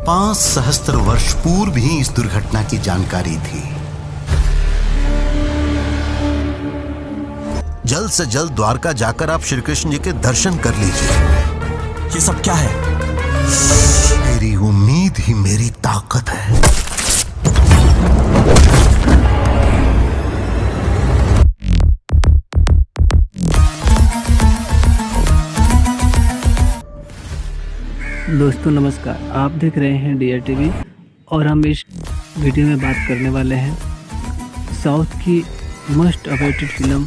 5 सहस्त्र वर्ष पूर्व ही इस दुर्घटना की जानकारी थी। जल्द से जल्द द्वारका जाकर आप श्री कृष्ण जी के दर्शन कर लीजिए। ये सब क्या है? मेरी उम्मीद ही मेरी ताकत है। दोस्तों नमस्कार, आप देख रहे हैं DR TV और हम इस वीडियो में बात करने वाले हैं साउथ की मोस्ट अवेटेड फिल्म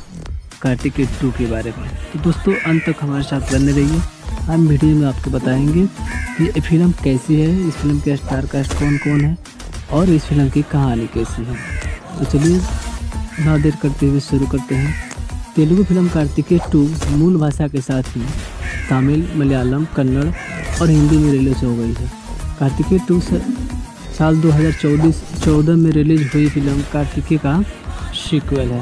कार्तिकेय 2 के बारे में। तो दोस्तों अंत तक हमारे साथ बने रहिए। हम वीडियो में आपको बताएंगे कि ये फिल्म कैसी है, इस फिल्म के स्टार कास्ट कौन कौन है और इस फिल्म की कहानी कैसी है। तो चलिए ना देर करते हुए शुरू करते हैं। तेलुगु फिल्म कार्तिकेय 2 मूल भाषा के साथ ही तमिल, मलयालम, कन्नड़ और हिंदी में रिलीज हो गई है। कार्तिकेय 2 साल 2014 में रिलीज हुई फिल्म कार्तिकेय का सीक्वल है।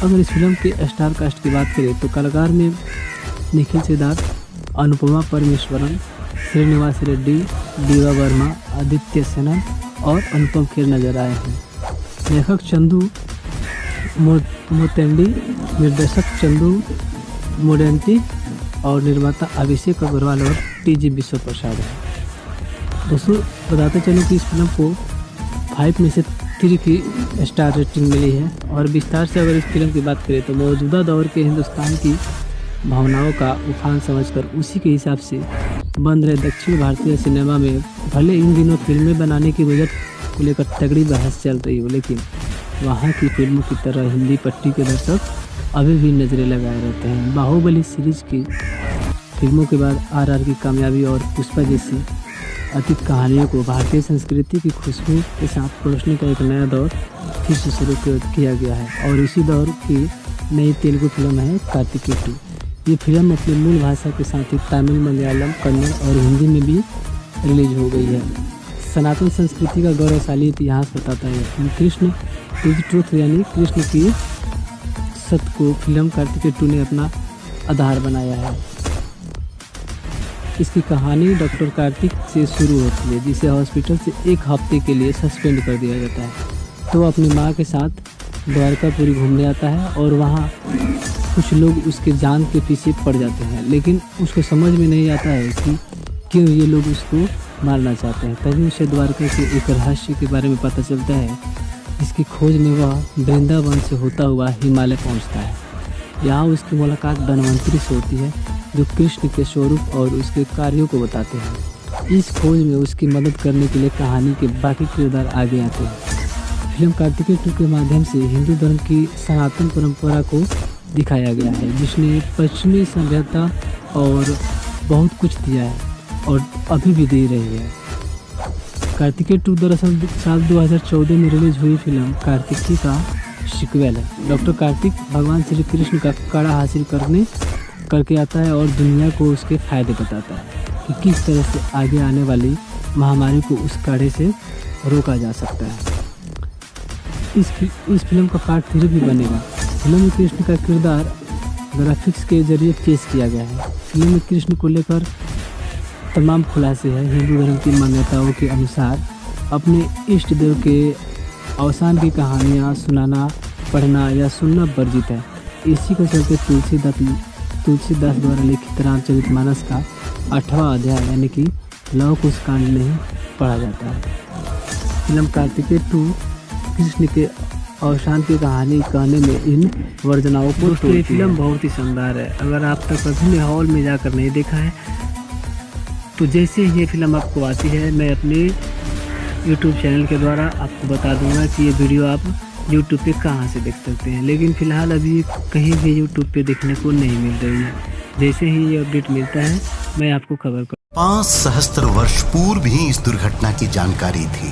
अगर इस फिल्म के स्टार कास्ट की बात करें तो कलाकार में निखिल सिद्धार्थ, अनुपमा परमेश्वरन, श्रीनिवास रेड्डी, दीवा वर्मा, आदित्य सेना और अनुपम खेर नजर आए हैं। लेखक चंदू मोतेंडी, निर्देशक चंदू मोडेंटी और निर्माता अभिषेक अग्रवाल और TG विश्व प्रसाद है। दोस्तों बताते चलो कि इस फिल्म को 5 में से 3 की स्टार रेटिंग मिली है। और विस्तार से अगर इस फिल्म की बात करें तो मौजूदा दौर के हिंदुस्तान की भावनाओं का उफान समझकर उसी के हिसाब से बन रहे दक्षिण भारतीय सिनेमा में भले इन दिनों फिल्में बनाने की बजट को लेकर तगड़ी बहस चल रही हो, लेकिन वहाँ की फिल्मों की तरह हिंदी पट्टी के दर्शक अभी भी नज़रें लगाए रहते हैं। बाहुबली सीरीज की फिल्मों के बाद RR की कामयाबी और पुष्पा जैसी अतीत कहानियों को भारतीय संस्कृति की खुशबू के साथ परोसने का एक नया दौर फिर से शुरू किया गया है। और इसी दौर की नई तेलुगु फिल्म है कार्तिकेय 2। ये फिल्म अपनी मूल भाषा के साथ ही तमिल, मलयालम, कन्नड़ और हिंदी में भी रिलीज हो गई है। सनातन संस्कृति का गौरवशाली इतिहास बताता है। कृष्ण इज ट्रूथ यानी कृष्ण की सत्य को फिल्म कार्तिकेय 2 ने अपना आधार बनाया है। इसकी कहानी डॉक्टर कार्तिक से शुरू होती है, जिसे हॉस्पिटल से 1 हफ्ते के लिए सस्पेंड कर दिया जाता है। तो अपनी माँ के साथ द्वारकापुरी घूमने आता है और वहाँ कुछ लोग उसके जान के पीछे पड़ जाते हैं, लेकिन उसको समझ में नहीं आता है कि क्यों ये लोग उसको मारना चाहते हैं। तभी उसे द्वारका के एक रहस्य के बारे में पता चलता है, जिसकी खोज में वह वृंदावन से होता हुआ हिमालय पहुँचता है। यहाँ उसकी मुलाकात धन्वंतरी से होती है, जो कृष्ण के स्वरूप और उसके कार्यों को बताते हैं। इस खोज में उसकी मदद करने के लिए कहानी के बाकी किरदार आगे आते हैं। फिल्म कार्तिकेय 2 के माध्यम से हिंदू धर्म की सनातन परंपरा को दिखाया गया है, जिसने पश्चिमी सभ्यता और बहुत कुछ दिया है और अभी भी दे रही है। कार्तिकेय 2 दरअसल साल 2014 में रिलीज हुई फिल्म कार्तिकेय का सीक्वल है। डॉक्टर कार्तिक भगवान श्री कृष्ण का कड़ा हासिल करके आता है और दुनिया को उसके फायदे बताता है कि किस तरह से आगे आने वाली महामारी को उस कड़े से रोका जा सकता है। इस फिल्म का पार्ट 3 भी बनेगा। फिल्म में कृष्ण का किरदार ग्राफिक्स के जरिए पेश किया गया है। फिल्म में कृष्ण को लेकर तमाम खुलासे हैं। हिंदू धर्म की मान्यताओं के अनुसार अपने इष्ट देव के अवसान की कहानियाँ सुनाना, पढ़ना या सुनना वर्जित है। इसी के चलते तुलसीदास द्वारा लिखित रामचरितमानस का 8वां अध्याय यानी कि लव कुश कांड नहीं पढ़ा जाता है। फिल्म कार्तिकेय 2 कृष्ण के अवसान की कहानी कहने में इन वर्जनाओं को तोड़ती है। फिल्म बहुत ही शानदार है। अगर आप तक कभी हॉल में जाकर नहीं देखा है तो जैसे ही ये फिल्म आपको आती है, मैं अपने YouTube चैनल के द्वारा आपको बता दूंगा कि ये वीडियो आप YouTube पे कहाँ से देख सकते हैं। लेकिन फ़िलहाल अभी कहीं भी YouTube पे देखने को नहीं मिल रही है। जैसे ही ये अपडेट मिलता है मैं आपको खबर कर। 5 सहस्त्र वर्ष पूर्व ही इस दुर्घटना की जानकारी थी।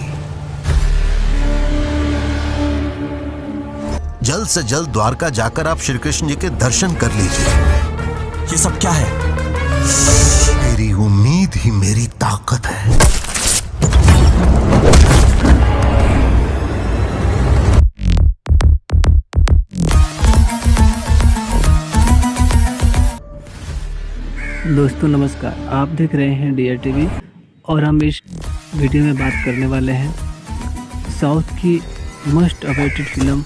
जल्द से जल्द द्वारका जाकर आप श्री कृष्ण जी के दर्शन कर लीजिए। ये सब क्या है? मेरी उम्मीद ही मेरी ताकत है। दोस्तों नमस्कार, आप देख रहे हैं DR TV और हम इस वीडियो में बात करने वाले हैं साउथ की मोस्ट अवेटेड फिल्म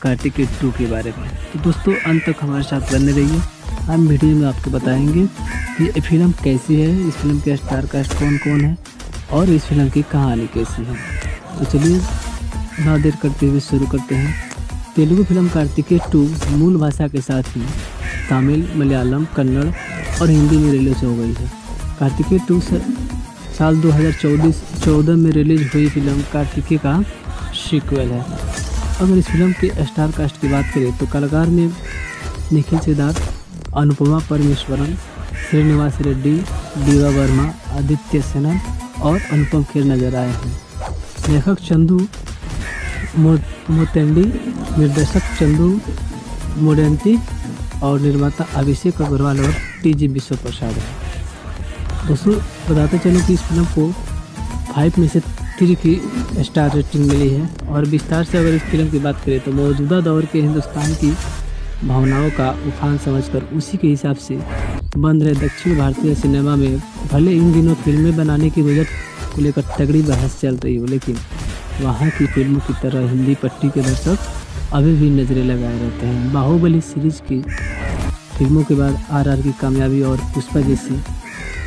कार्तिकेय 2 के बारे में। तो दोस्तों अंत तक हमारे साथ बने रहिए। हम वीडियो में आपको बताएंगे कि ये फिल्म कैसी है, इस फिल्म के स्टार कास्ट कौन कौन है और इस फिल्म की कहानी कैसी है। तो चलिए ना देर करते हुए शुरू करते हैं। तेलुगु फिल्म कार्तिकेय 2 मूल भाषा के साथ ही तमिल, मलयालम, कन्नड़ और हिंदी में रिलीज हो गई है। कार्तिकेय 2 साल 2014 में रिलीज हुई फिल्म कार्तिकेय का सीक्वल है। अगर इस फिल्म के स्टार कास्ट की बात करें तो कलाकार में निखिल सिद्धार्थ, अनुपमा परमेश्वरन, श्रीनिवास रेड्डी, दीवा वर्मा, आदित्य सेनन और अनुपम खेर नजर आए हैं। लेखक चंदू मोतेंडी, निर्देशक चंदू मोडेंटी और निर्माता अभिषेक अग्रवाल और टीजी विश्व प्रसाद है। दोस्तों बताते चलो कि इस फिल्म को 5 में से 3 की स्टार रेटिंग मिली है। और विस्तार से अगर इस फिल्म की बात करें तो मौजूदा दौर के हिंदुस्तान की भावनाओं का उफान समझकर उसी के हिसाब से बन रहे दक्षिण भारतीय सिनेमा में भले इन दिनों फिल्में बनाने की बजट को लेकर तगड़ी बहस चल रही हो, लेकिन वहाँ की फिल्मों की तरह हिंदी पट्टी के दर्शक अभी भी नज़रें लगाए रहते हैं। बाहुबली सीरीज की फिल्मों के बाद RR की कामयाबी और पुष्पा जैसी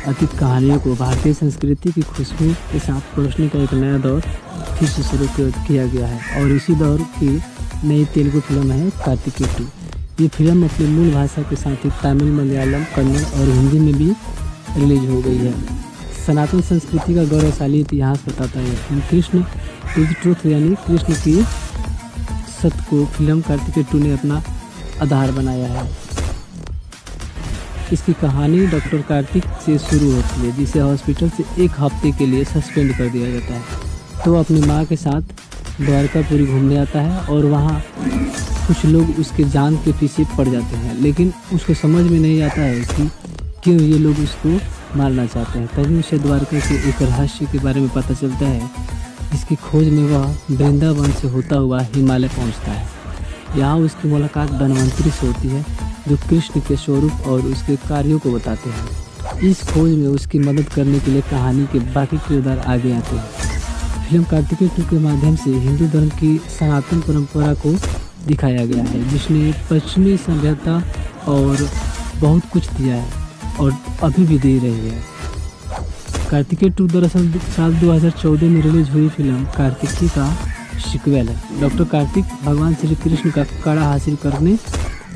अतीत कहानियों को भारतीय संस्कृति की खुशबू के साथ परोसने का एक नया दौर फिर से शुरू किया गया है। और इसी दौर की नई तेलुगु फिल्म है कार्तिकेय 2। ये फिल्म अपनी मूल भाषा के साथ ही तमिल, मलयालम, कन्नड़ और हिंदी में भी रिलीज हो गई है। सनातन संस्कृति का गौरवशाली इतिहास बताता है। कृष्ण इज ट्रूथ यानी कृष्ण की सत्य को फिल्म कार्तिकेय 2 ने अपना आधार बनाया है। इसकी कहानी डॉक्टर कार्तिक से शुरू होती है, जिसे हॉस्पिटल से 1 हफ्ते के लिए सस्पेंड कर दिया जाता है। तो अपनी माँ के साथ द्वारकापुरी घूमने आता है और वहाँ कुछ लोग उसके जान के पीछे पड़ जाते हैं, लेकिन उसको समझ में नहीं आता है कि क्यों ये लोग उसको मारना चाहते हैं। तभी उसे द्वारका के एक रहस्य के बारे में पता चलता है, जिसकी खोज में वह वृंदावन से होता हुआ हिमालय पहुंचता है। यहाँ उसकी मुलाकात धन्वंतरी से होती है, जो कृष्ण के स्वरूप और उसके कार्यों को बताते हैं। इस खोज में उसकी मदद करने के लिए कहानी के बाकी किरदार आगे आते हैं। फिल्म कार्तिकेय 2 के माध्यम से हिंदू धर्म की सनातन परंपरा को दिखाया गया है, जिसने पश्चिमी सभ्यता और बहुत कुछ दिया है और अभी भी दे रही है। कार्तिकेय 2 दरअसल साल 2014 में रिलीज हुई फिल्म कार्तिकेय का सीक्वल है। डॉक्टर कार्तिक भगवान श्री कृष्ण का कड़ा हासिल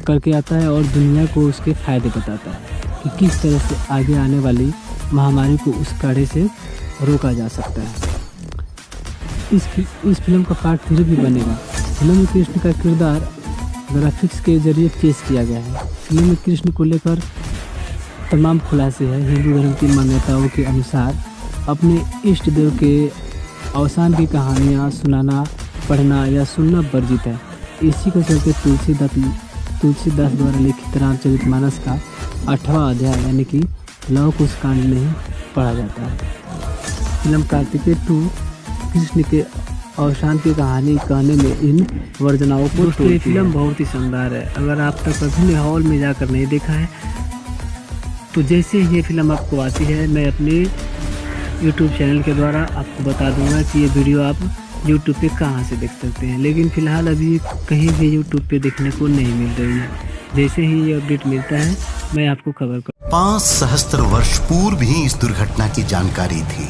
करके आता है और दुनिया को उसके फायदे बताता है कि किस तरह से आगे आने वाली महामारी को उस कड़े से रोका जा सकता है। इस फिल्म का पार्ट 3 भी बनेगा। फिल्म में कृष्ण का किरदार ग्राफिक्स के जरिए पेश किया गया है। फिल्म में कृष्ण को लेकर तमाम खुलासे हैं। हिंदू धर्म की मान्यताओं के अनुसार अपने इष्ट देव के अवसान की कहानियाँ सुनाना, पढ़ना या सुनना वर्जित है। इसी के चलते तुलसीदास द्वारा लिखित रामचरितमानस का 8वां अध्याय यानी कि लव कुश कांड नहीं पढ़ा जाता है। फिल्म कार्तिकेय 2 कृष्ण के अवसान की कहानी कहने में इन वर्जनाओं को ये फिल्म बहुत ही शानदार है। अगर आप तक कभी हॉल में जाकर नहीं देखा है तो जैसे ही ये फिल्म आपको आती है, मैं अपने YouTube चैनल के द्वारा आपको बता दूंगा कि ये वीडियो आप YouTube पे कहाँ से देख सकते हैं। लेकिन फ़िलहाल अभी कहीं भी YouTube पे देखने को नहीं मिल रही है। जैसे ही ये अपडेट मिलता है मैं आपको खबर कर। 5 सहस्त्र वर्ष पूर्व ही इस दुर्घटना की जानकारी थी।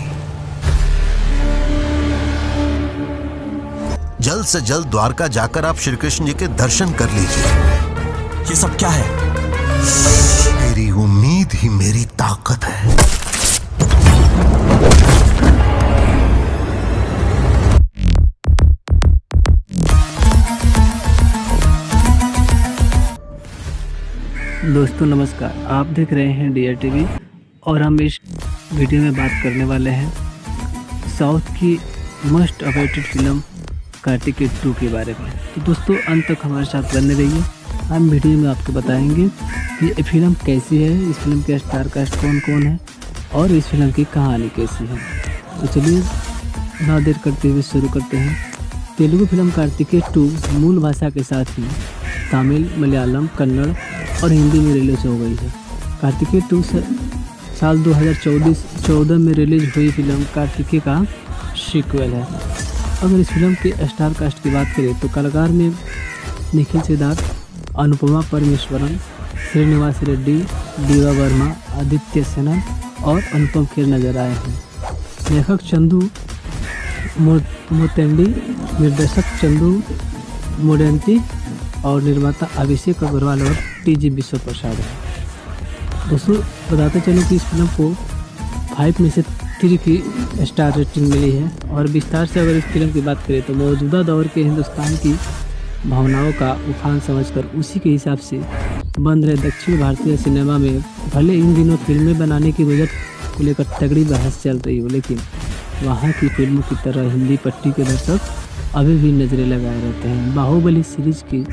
जल्द से जल्द द्वारका जाकर आप श्री कृष्ण जी के दर्शन कर लीजिए। ये सब क्या है? मेरी उम्मीद ही मेरी ताकत है। दोस्तों नमस्कार, आप देख रहे हैं DR TV और हम इस वीडियो में बात करने वाले हैं साउथ की मोस्ट अवेटेड फिल्म कार्तिकेय 2 के बारे में। तो दोस्तों अंत तक हमारे साथ बने रहिए। हम वीडियो में आपको बताएंगे कि ये फिल्म कैसी है, इस फिल्म के स्टार कास्ट कौन कौन है और इस फिल्म की कहानी कैसी है। तो चलिए ना देर करते हुए शुरू करते हैं। तेलुगु फिल्म कार्तिकेय 2 मूल भाषा के साथ ही तमिल, मलयालम, कन्नड़ और हिंदी में रिलीज हो गई है। कार्तिकेय 2 साल 2014 में रिलीज हुई फिल्म कार्तिकेय का सीक्वल है। अगर इस फिल्म के स्टार कास्ट की बात करें तो कलाकार में निखिल सिद्धार्थ, अनुपमा परमेश्वरन, श्रीनिवास रेड्डी, दीवा वर्मा, आदित्य सेना और अनुपम खेर नजर आए हैं। लेखक चंदू मोतेंडी, निर्देशक चंदू मोडेंती और निर्माता अभिषेक अग्रवाल और टीजी विश्व प्रसाद है। दोस्तों बताते चलो कि इस फिल्म को 5 में से 3 की स्टार रेटिंग मिली है। और विस्तार से अगर इस फिल्म की बात करें तो मौजूदा दौर के हिंदुस्तान की भावनाओं का उफान समझकर उसी के हिसाब से बन रहे दक्षिण भारतीय सिनेमा में भले इन दिनों फिल्में बनाने की बजट को लेकर तगड़ी बहस चल रही हो, लेकिन वहाँ की फिल्मों की तरह हिंदी पट्टी के दर्शक अभी भी नज़रें लगाए रहते हैं। बाहुबली सीरीज की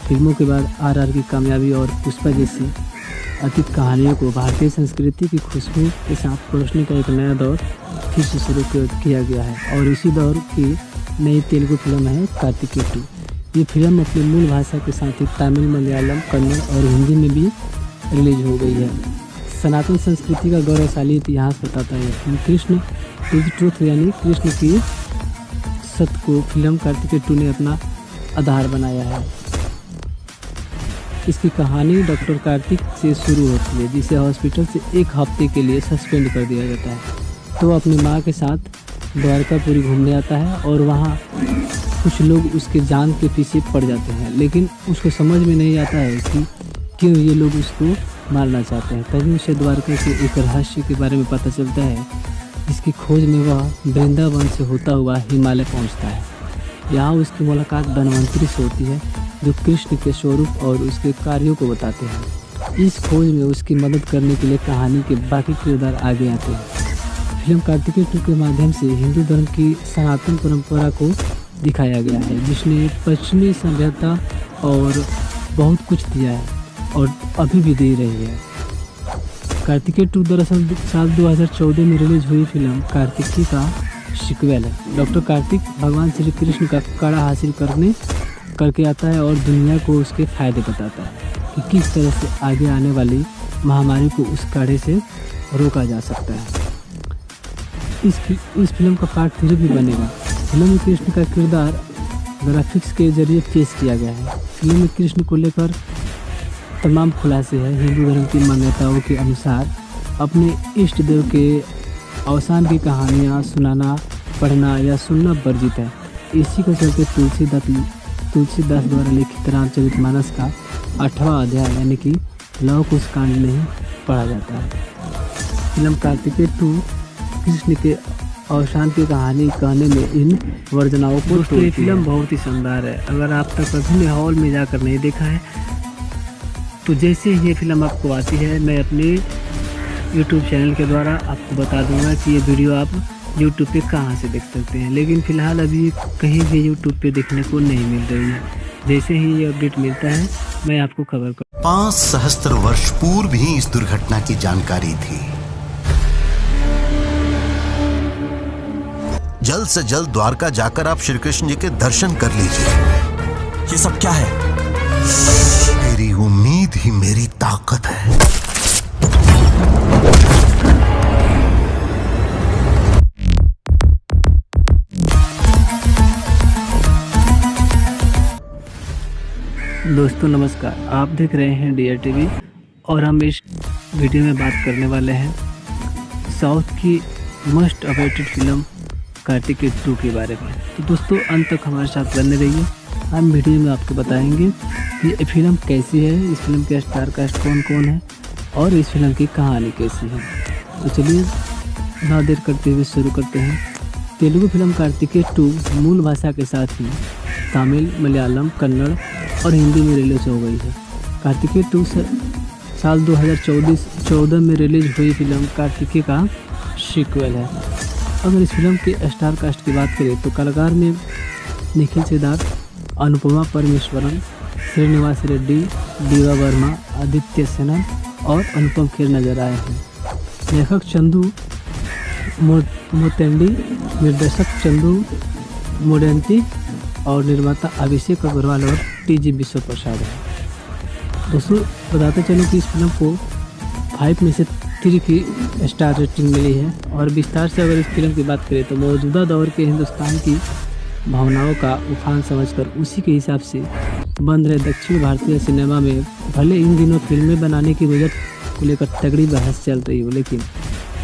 फिल्मों के बाद RR की कामयाबी और पुष्पा जैसी अतीत कहानियों को भारतीय संस्कृति की खुशबू के साथ परोसने का एक नया दौर फिर से शुरू किया गया है। और इसी दौर की नई तेलुगु फिल्म है कार्तिकेय 2। ये फिल्म अपनी मूल भाषा के साथ ही तमिल, मलयालम, कन्नड़ और हिंदी में भी रिलीज हो गई है। सनातन संस्कृति का गौरवशाली इतिहास बताता है। फिल्म कृष्ण इज ट्रूथ यानी कृष्ण की सत्य को फिल्म कार्तिकेय 2 ने अपना आधार बनाया है। इसकी कहानी डॉक्टर कार्तिक से शुरू होती है, जिसे हॉस्पिटल से 1 हफ्ते के लिए सस्पेंड कर दिया जाता है। तो अपनी माँ के साथ द्वारकापुरी घूमने आता है और वहाँ कुछ लोग उसके जान के पीछे पड़ जाते हैं, लेकिन उसको समझ में नहीं आता है कि क्यों ये लोग उसको मारना चाहते हैं। तभी उसे द्वारका के एक रहस्य के बारे में पता चलता है, जिसकी खोज में वह वृंदावन से होता हुआ हिमालय पहुंचता है। यहाँ उसकी मुलाकात धन्वंतरी से होती है, जो कृष्ण के स्वरूप और उसके कार्यों को बताते हैं। इस खोज में उसकी मदद करने के लिए कहानी के बाकी किरदार आगे आते हैं। फिल्म कार्तिकेय 2 के माध्यम से हिंदू धर्म की सनातन परंपरा को दिखाया गया है, जिसने पश्चिमी सभ्यता और बहुत कुछ दिया है और अभी भी दे रही है। कार्तिकेय 2 दरअसल साल 2014 में रिलीज हुई फिल्म कार्तिकेय का सीक्वल है। डॉक्टर कार्तिक भगवान श्री कृष्ण का कड़ा हासिल करके आता है और दुनिया को उसके फायदे बताता है कि किस तरह से आगे आने वाली महामारी को उस कड़े से रोका जा सकता है। इस फिल्म का पार्ट 3 भी बनेगा। फिल्म में कृष्ण का किरदार ग्राफिक्स के जरिए पेश किया गया है। फिल्म में कृष्ण को लेकर तमाम खुलासे हैं। हिंदू धर्म की मान्यताओं के अनुसार अपने इष्ट देव के अवसान की कहानियाँ सुनाना, पढ़ना या सुनना वर्जित है। इसी के चलते तुलसीदास द्वारा लिखित रामचरितमानस का 8वां अध्याय यानी कि लव कुश कांड नहीं पढ़ा जाता है। फिल्म कार्तिकेय 2 कृष्ण के अवसान की कहानी कहने में इन वर्जनाओं को ये फिल्म बहुत ही शानदार है। अगर आप तक कभी हॉल में जाकर नहीं देखा है तो जैसे ये फिल्म आपको आती है, मैं अपने YouTube चैनल के द्वारा आपको बता दूंगा कि ये वीडियो आप YouTube पे कहाँ से देख सकते हैं। लेकिन फ़िलहाल अभी कहीं भी YouTube पे देखने को नहीं मिल रही है। जैसे ही ये अपडेट मिलता है मैं आपको खबर कर 5 सहस्त्र वर्ष पूर्व ही इस दुर्घटना की जानकारी थी। जल्द से जल्द द्वारका जाकर आप श्री कृष्ण जी के दर्शन कर लीजिए। ये सब क्या है? मेरी उम्मीद ही मेरी ताकत है। दोस्तों नमस्कार, आप देख रहे हैं DR TV और हम इस वीडियो में बात करने वाले हैं साउथ की मोस्ट अवेटेड फिल्म कार्तिकेय 2 के बारे में। तो दोस्तों अंत तक हमारे साथ बने रहिए। हम वीडियो में आपको बताएंगे कि ये फिल्म कैसी है, इस फिल्म के स्टार कास्ट कौन कौन है और इस फिल्म की कहानी कैसी है। तो चलिए ना देर करते हुए शुरू करते हैं। तेलुगु फिल्म कार्तिकेय 2 मूल भाषा के साथ ही तमिल, मलयालम, कन्नड़ और हिंदी में रिलीज हो गई है। कार्तिकेय 2 साल 2014 में रिलीज हुई फिल्म कार्तिकेय का सीक्वल है। अगर इस फिल्म के स्टार कास्ट की बात करें तो कलाकार में निखिल सिद्धार्थ, अनुपमा परमेश्वरन, श्रीनिवास रेड्डी, दीवा वर्मा, आदित्य सेना और अनुपम खेर नजर आए हैं। लेखक चंदू मोतेंडी, निर्देशक चंदू मोडेंती और निर्माता अभिषेक अग्रवाल और टीजी विश्व प्रसाद है। दोस्तों बताते चलो कि इस फिल्म को 5 में से 3 की स्टार रेटिंग मिली है। और विस्तार से अगर इस फिल्म की बात करें तो मौजूदा दौर के हिंदुस्तान की भावनाओं का उफान समझकर उसी के हिसाब से बन रहे दक्षिण भारतीय सिनेमा में भले इन दिनों फिल्में बनाने की बजट को लेकर तगड़ी बहस चल रही हो, लेकिन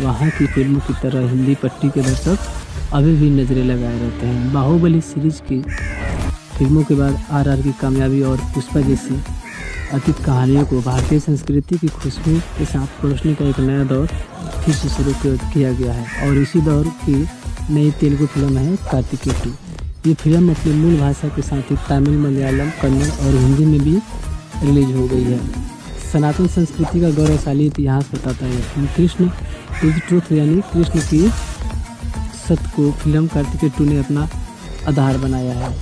वहाँ की फिल्मों की तरह हिंदी पट्टी के दर्शक अभी भी नज़रें लगाए रहते हैं। बाहुबली सीरीज की फिल्मों के बाद RR की कामयाबी और पुष्पा जैसी अतीत कहानियों को भारतीय संस्कृति की खुशबू के साथ परोसने का एक नया दौर फिर से शुरू किया गया है। और इसी दौर की नई तेलुगु फिल्म है कार्तिकेय 2। ये फिल्म अपनी मूल भाषा के साथ ही तमिल, मलयालम, कन्नड़ और हिंदी में भी रिलीज हो गई है। सनातन संस्कृति का गौरवशाली इतिहास बताता है। Film Krishna to the truth यानी कृष्ण की सत्य को फिल्म कार्तिकेय 2 ने अपना आधार बनाया है।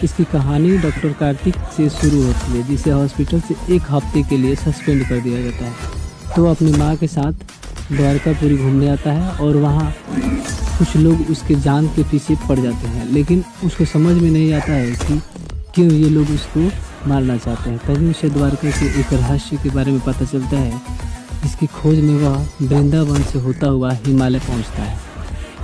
इसकी कहानी डॉक्टर कार्तिक से शुरू होती है, जिसे हॉस्पिटल से 1 हफ्ते के लिए सस्पेंड कर दिया जाता है। तो अपनी माँ के साथ द्वारकापुरी घूमने आता है और वहाँ कुछ लोग उसके जान के पीछे पड़ जाते हैं, लेकिन उसको समझ में नहीं आता है कि क्यों ये लोग उसको मारना चाहते हैं। तभी उसे द्वारका के एक रहस्य के बारे में पता चलता है, जिसकी खोज में वह वृंदावन से होता हुआ हिमालय पहुँचता है।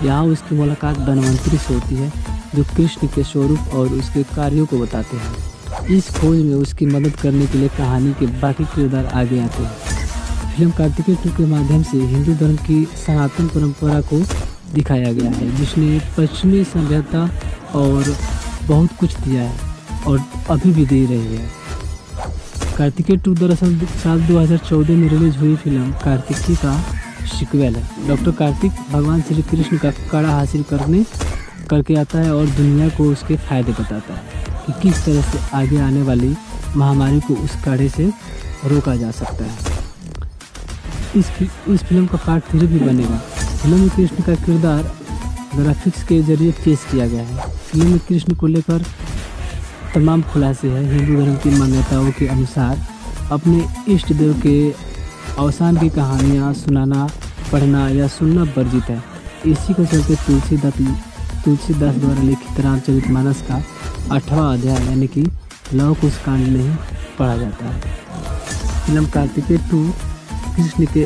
यहाँ उसकी मुलाकात धन्वंतरी से होती है, जो कृष्ण के स्वरूप और उसके कार्यों को बताते हैं। इस खोज में उसकी मदद करने के लिए कहानी के बाकी किरदार आगे आते हैं। फिल्म कार्तिकेय 2 के माध्यम से हिंदू धर्म की सनातन परंपरा को दिखाया गया है, जिसने पश्चिमी सभ्यता और बहुत कुछ दिया है और अभी भी दे रही है। कार्तिकेय 2 दरअसल साल 2014 में रिलीज हुई फिल्म कार्तिकेय का सीक्वल है। डॉक्टर कार्तिक भगवान श्री कृष्ण का कड़ा हासिल करके आता है और दुनिया को उसके फायदे बताता है कि किस तरह से आगे आने वाली महामारी को उस कड़े से रोका जा सकता है। इस फिल्म का पार्ट 3 भी बनेगा। फिल्म में कृष्ण का किरदार ग्राफिक्स के जरिए पेश किया गया है। फिल्म में कृष्ण को लेकर तमाम खुलासे हैं। हिंदू धर्म की मान्यताओं के अनुसार अपने इष्ट देव के अवसान की कहानियाँ सुनाना, पढ़ना या सुनना वर्जित है। इसी के चलते तुलसीदास द्वारा लिखित रामचरितमानस का 8वां अध्याय यानी कि लव कुश कांड नहीं पढ़ा जाता है। फिल्म कार्तिकेय 2 कृष्ण के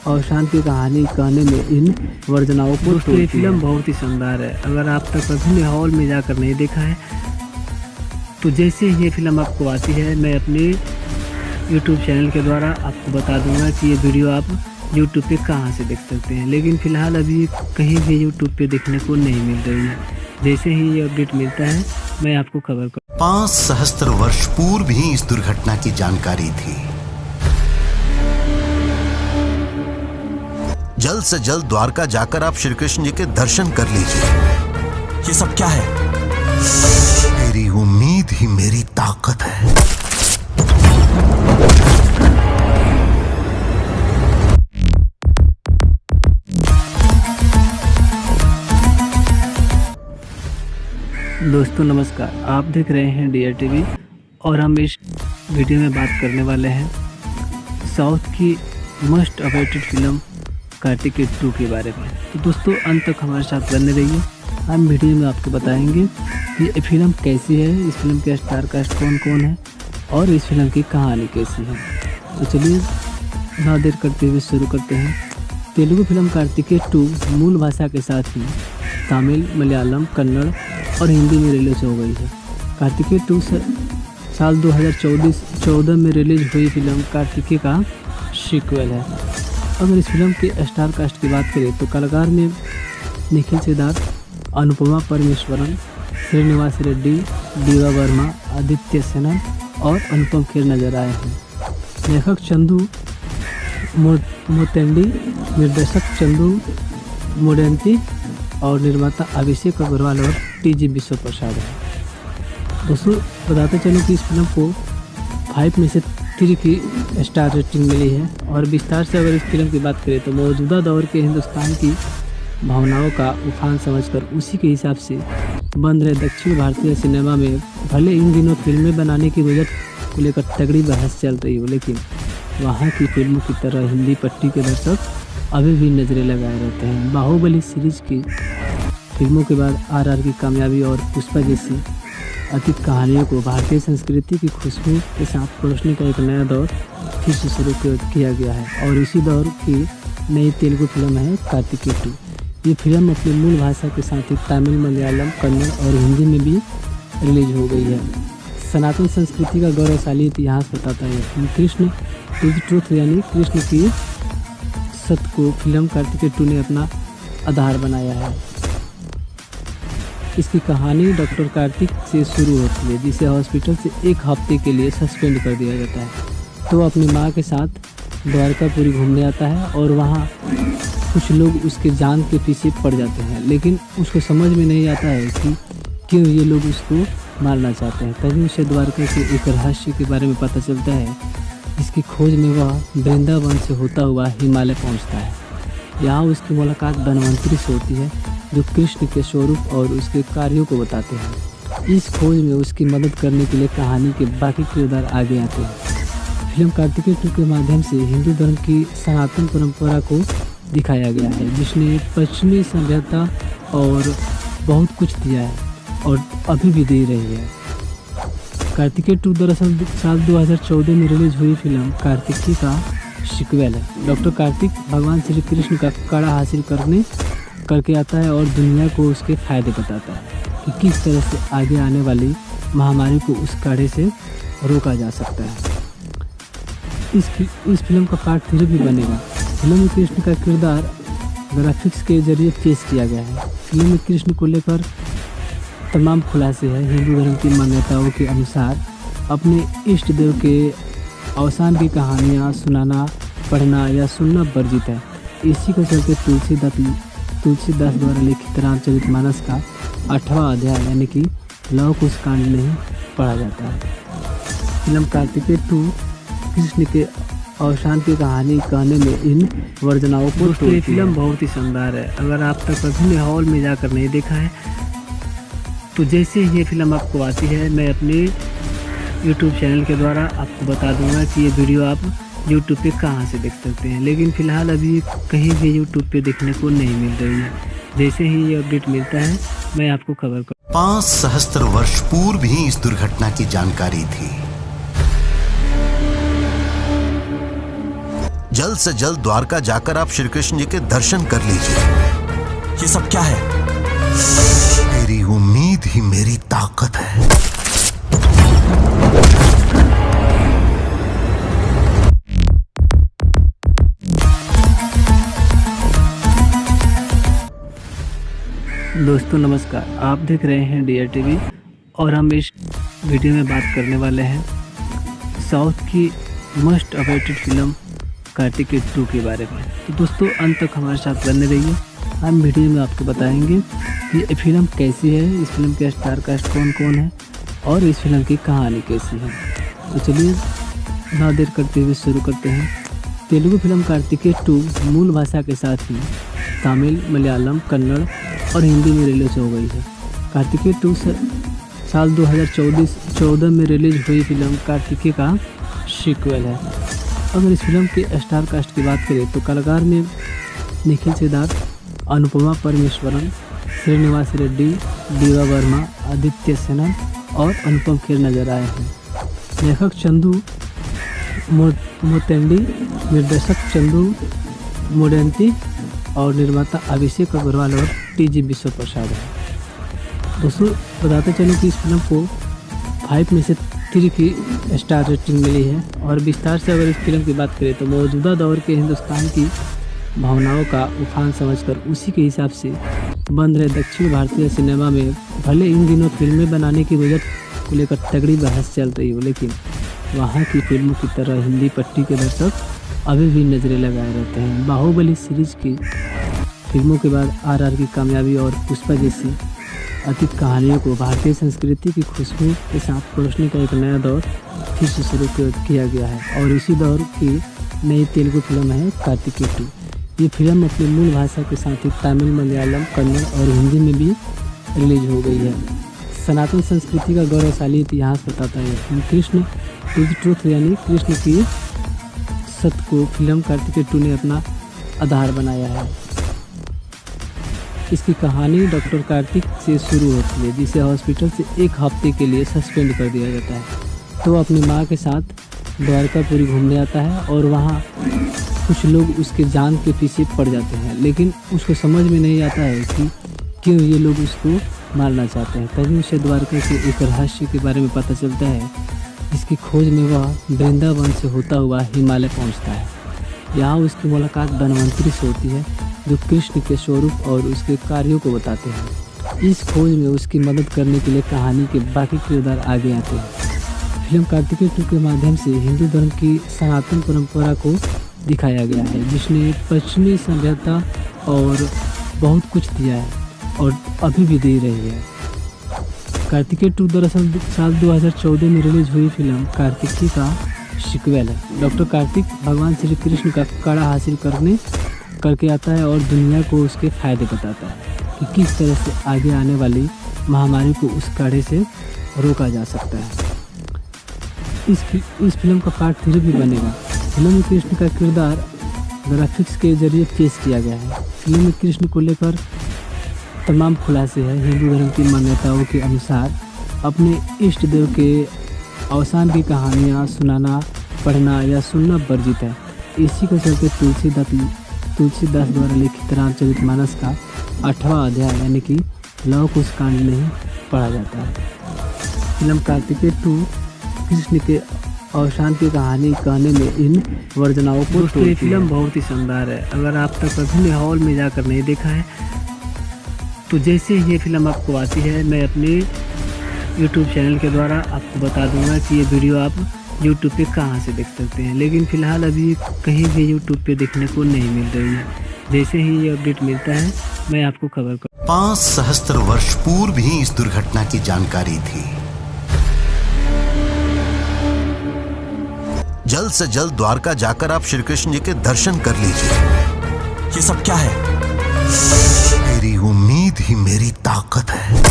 अवसान की कहानी कहने में इन वर्जनाओं को तोड़ती है। फिल्म बहुत ही शानदार है। अगर आप तक कभी हॉल में जाकर नहीं देखा है तो जैसे ही ये फिल्म आपको आती है, मैं अपने YouTube चैनल के द्वारा आपको बता दूंगा कि ये वीडियो आप YouTube पे कहाँ से देख सकते हैं। लेकिन फ़िलहाल अभी कहीं भी YouTube पे देखने को नहीं मिल रही है। जैसे ही ये अपडेट मिलता है मैं आपको खबर कर। 5 सहस्त्र वर्ष पूर्व ही इस दुर्घटना की जानकारी थी। जल्द से जल्द द्वारका जाकर आप श्री कृष्ण जी के दर्शन कर लीजिए। ये सब क्या है? मेरी उम्मीद ही मेरी ताकत है। दोस्तों नमस्कार, आप देख रहे हैं DR TV और हम इस वीडियो में बात करने वाले हैं साउथ की मोस्ट अवेटेड फिल्म कार्तिकेय 2 के बारे में। तो दोस्तों अंत तक हमारे साथ बने रहिए। हम वीडियो में आपको बताएंगे कि ये फिल्म कैसी है, इस फिल्म के स्टार कास्ट कौन कौन है और इस फिल्म की कहानी कैसी है। तो चलिए ना देर करते हुए शुरू करते हैं। तेलुगु फिल्म कार्तिकेय 2 मूल भाषा के साथ ही तमिल, मलयालम, कन्नड़ और हिंदी में रिलीज हो गई है। कार्तिकेय 2 साल 2014 में रिलीज हुई फिल्म कार्तिकेय का सीक्वल है। अगर इस फिल्म के स्टार कास्ट की बात करें तो कलाकार में निखिल सिद्धार्थ, अनुपमा परमेश्वरन, श्रीनिवास रेड्डी, दीवा वर्मा, आदित्य सेनन और अनुपम खेर नजर आए हैं। लेखक चंदू मोतेंडी, निर्देशक चंदू मोडेंटी और निर्माता अभिषेक अग्रवाल और TG विश्व प्रसाद है। दोस्तों बताते चलूँ कि इस फिल्म को 5 में से 3 की स्टार रेटिंग मिली है। और विस्तार से अगर इस फिल्म की बात करें तो मौजूदा दौर के हिंदुस्तान की भावनाओं का उफान समझकर उसी के हिसाब से बन रहे दक्षिण भारतीय सिनेमा में भले इन दिनों फिल्में बनाने की बजट को लेकर तगड़ी बहस चल रही हो, लेकिन वहाँ की फिल्मों की तरह हिंदी पट्टी के दर्शक अभी भी नज़रें लगाए रहते हैं। बाहुबली सीरीज की फिल्मों के बाद RR की कामयाबी और पुष्पा जैसी अतीत कहानियों को भारतीय संस्कृति की खुशबू के साथ परोसने का एक नया दौर फिर से शुरू किया गया है और इसी दौर की नई तेलुगु फिल्म है कार्तिकेय 2। ये फिल्म अपनी मूल भाषा के साथ ही तमिल, मलयालम, कन्नड़ और हिंदी में भी रिलीज हो गई है। सनातन संस्कृति का गौरवशाली इतिहास बताता है। फिल्म कृष्ण इज ट्रूथ यानी कृष्ण की सत्य को फिल्म कार्तिकेय 2 ने अपना आधार बनाया है। इसकी कहानी डॉक्टर कार्तिक से शुरू होती है, जिसे हॉस्पिटल से एक हफ्ते के लिए सस्पेंड कर दिया जाता है। तो अपनी माँ के साथ द्वारकापुरी घूमने आता है और वहाँ कुछ लोग उसके जान के पीछे पड़ जाते हैं, लेकिन उसको समझ में नहीं आता है कि क्यों ये लोग उसको मारना चाहते हैं। तभी उसे द्वारका के एक रहस्य के बारे में पता चलता है, जिसकी खोज में वह वृंदावन से होता हुआ हिमालय पहुँचता है। यहाँ उसकी मुलाकात धन्वंतरी से होती है, जो कृष्ण के स्वरूप और उसके कार्यों को बताते हैं। इस खोज में उसकी मदद करने के लिए कहानी के बाकी किरदार आगे आते हैं। फिल्म कार्तिकेय 2 के माध्यम से हिंदू धर्म की सनातन परंपरा को दिखाया गया है, जिसने पश्चिमी सभ्यता और बहुत कुछ दिया है और अभी भी दे रही है। कार्तिकेय 2 दरअसल साल 2014 में रिलीज हुई फिल्म कार्तिकेय का सीक्वल है। डॉक्टर कार्तिक भगवान श्री कृष्ण का कड़ा हासिल करके आता है और दुनिया को उसके फायदे बताता है कि किस तरह से आगे आने वाली महामारी को उस कड़े से रोका जा सकता है। इस फिल्म का पार्ट 3 भी बनेगा। फिल्म में कृष्ण का किरदार ग्राफिक्स के जरिए पेश किया गया है। फिल्म में कृष्ण को लेकर तमाम खुलासे हैं। हिंदू धर्म की मान्यताओं के अनुसार अपने इष्ट देव के अवसान की कहानियाँ सुनाना, पढ़ना या सुनना वर्जित है। इसी के चलते तुलसीदास द्वारा लिखित रामचरितमानस का 8वां अध्याय यानी कि लव कुश कांड नहीं पढ़ा जाता है। फिल्म कार्तिकेय 2 कृष्ण के अवसान की कहानी कहने में इन वर्जनाओं को तो ये फिल्म बहुत ही शानदार है। अगर आप तक कभी हॉल में जाकर नहीं देखा है तो जैसे ही ये फिल्म आपको आती है, मैं अपने YouTube चैनल के द्वारा आपको बता दूंगा कि ये वीडियो आप YouTube पे कहाँ से देख सकते हैं। लेकिन फ़िलहाल अभी कहीं भी YouTube पे देखने को नहीं मिल रही है। जैसे ही ये अपडेट मिलता है मैं आपको खबर कर। 5 सहस्त्र वर्ष पूर्व ही इस दुर्घटना की जानकारी थी। जल्द से जल्द द्वारका जाकर आप श्री कृष्ण जी के दर्शन कर लीजिए। ये सब क्या है? मेरी उम्मीद ही मेरी ताकत है। दोस्तों नमस्कार, आप देख रहे हैं DRTV और हम इस वीडियो में बात करने वाले हैं साउथ की मस्ट अवेटेड फिल्म कार्तिकेय 2 के बारे में। तो दोस्तों अंत तक हमारे साथ बने रहिए। हम वीडियो में आपको बताएंगे कि ये फिल्म कैसी है, इस फिल्म के स्टार कास्ट कौन कौन है और इस फिल्म की कहानी कैसी है। तो चलिए ना देर करते हुए शुरू करते हैं। तेलुगु फिल्म कार्तिकेय 2 मूल भाषा के साथ ही तमिल, मलयालम, कन्नड़ और हिंदी में रिलीज हो गई है। कार्तिकेय 2 साल 2014 में रिलीज हुई फिल्म कार्तिकेय का सीक्वल है। अगर इस फिल्म के स्टार कास्ट की बात करें तो कलाकार में निखिल सिद्धार्थ, अनुपमा परमेश्वरन, श्रीनिवास रेड्डी, दीवा वर्मा, आदित्य सेना और अनुपम खेर नजर आए हैं। लेखक चंदू मोतेंडी, निर्देशक चंदू मोडेंटी और निर्माता अभिषेक अग्रवाल और TG विश्व प्रसाद है। दोस्तों बताते चलूँ कि इस फिल्म को 5 में से 3 की स्टार रेटिंग मिली है। और विस्तार से अगर इस फिल्म की बात करें तो मौजूदा दौर के हिंदुस्तान की भावनाओं का उफान समझकर उसी के हिसाब से बन रहे दक्षिण भारतीय सिनेमा में भले इन दिनों फिल्में बनाने की वजह को लेकर तगड़ी बहस चल रही हो, लेकिन वहाँ की फिल्मों की तरह हिंदी पट्टी के दर्शक अभी भी नज़रें लगाए रहते हैं। बाहुबली सीरीज की फिल्मों के बाद RR की कामयाबी और पुष्पा जैसी अतीत कहानियों को भारतीय संस्कृति की खुशबू के साथ परोसने का एक नया दौर फिर से शुरू किया गया है और इसी दौर की नई तेलुगु फिल्म है कार्तिकेय 2। ये फिल्म अपनी मूल भाषा के साथ ही तमिल, मलयालम, कन्नड़ और हिंदी में भी रिलीज हो गई है। सनातन संस्कृति का गौरवशाली इतिहास बताता है। फिल्म कृष्ण इज ट्रूथ यानी कृष्ण की सत्य को फिल्म कार्तिकेय 2 ने अपना आधार बनाया है। इसकी कहानी डॉक्टर कार्तिक से शुरू होती है, जिसे हॉस्पिटल से एक हफ्ते के लिए सस्पेंड कर दिया जाता है। तो अपनी माँ के साथ द्वारकापुरी घूमने आता है और वहाँ कुछ लोग उसके जान के पीछे पड़ जाते हैं, लेकिन उसको समझ में नहीं आता है कि क्यों ये लोग उसको मारना चाहते हैं। तभी उसे द्वारका के एक रहस्य के बारे में पता चलता है, जिसकी खोज में वह वृंदावन से होता हुआ हिमालय पहुंचता है। यहाँ उसकी मुलाकात धन्वंतरी से होती है, जो कृष्ण के स्वरूप और उसके कार्यों को बताते हैं। इस खोज में उसकी मदद करने के लिए कहानी के बाकी किरदार आगे आते हैं। फिल्म कार्तिकेय 2 के माध्यम से हिंदू धर्म की सनातन परंपरा को दिखाया गया है, जिसने पश्चिमी सभ्यता और बहुत कुछ दिया है और अभी भी दे रही है। कार्तिकेय 2 दरअसल साल 2014 में रिलीज हुई फिल्म कार्तिकेय का सीक्वल है। डॉक्टर कार्तिक भगवान श्री कृष्ण का कड़ा हासिल करके आता है और दुनिया को उसके फायदे बताता है कि किस तरह से आगे आने वाली महामारी को उस कड़े से रोका जा सकता है। इस फिल्म का पार्ट 3 भी बनेगा। फिल्म में कृष्ण का किरदार ग्राफिक्स के जरिए पेश किया गया है। फिल्म में कृष्ण को लेकर तमाम खुलासे हैं। हिंदू धर्म की मान्यताओं के अनुसार अपने इष्ट देव के अवसान की कहानियाँ सुनाना, पढ़ना या सुनना वर्जित है। इसी के चलते तुलसीदास द्वारा लिखित रामचरितमानस का 8वां अध्याय यानी कि लव कुश कांड नहीं पढ़ा जाता है। फिल्म कार्तिकेय 2 कृष्ण के अवसान की कहानी कहने में इन वर्जनाओं को तोड़ती है। ये फिल्म बहुत ही शानदार है। अगर आप तक कभी भी हॉल में जाकर नहीं देखा है तो जैसे ही ये फिल्म आपको आती है, मैं अपने यूट्यूब चैनल के द्वारा आपको बता दूंगा कि ये वीडियो आप यूट्यूब पे कहाँ से देख सकते हैं। लेकिन फ़िलहाल अभी कहीं भी यूट्यूब पे देखने को नहीं मिल रही है। जैसे ही ये अपडेट मिलता है मैं आपको खबर कर। 5 सहस्त्र वर्ष पूर्व ही इस दुर्घटना की जानकारी थी। जल्द से जल्द द्वारका जाकर आप श्री कृष्ण जी के दर्शन कर लीजिए। ये सब क्या है? मेरी उम्मीद ही मेरी ताकत है।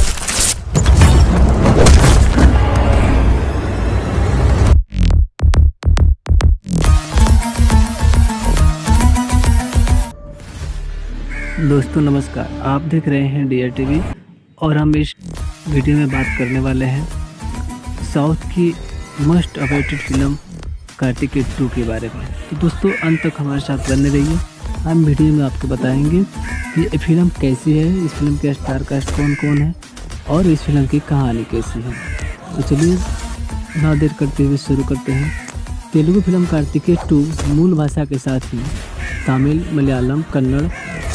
दोस्तों नमस्कार, आप देख रहे हैं DR TV और हम इस वीडियो में बात करने वाले हैं साउथ की मोस्ट अवेटेड फिल्म कार्तिकेय 2 के बारे में। तो दोस्तों अंत तक हमारे साथ बने रहिए। हम वीडियो में आपको बताएंगे कि ये फिल्म कैसी है, इस फिल्म के स्टार कास्ट कौन कौन है और इस फिल्म की कहानी कैसी है। तो चलिए ना देर करते हुए शुरू करते हैं। तेलुगु फिल्म कार्तिकेय 2 मूल भाषा के साथ ही तमिल, मलयालम, कन्नड़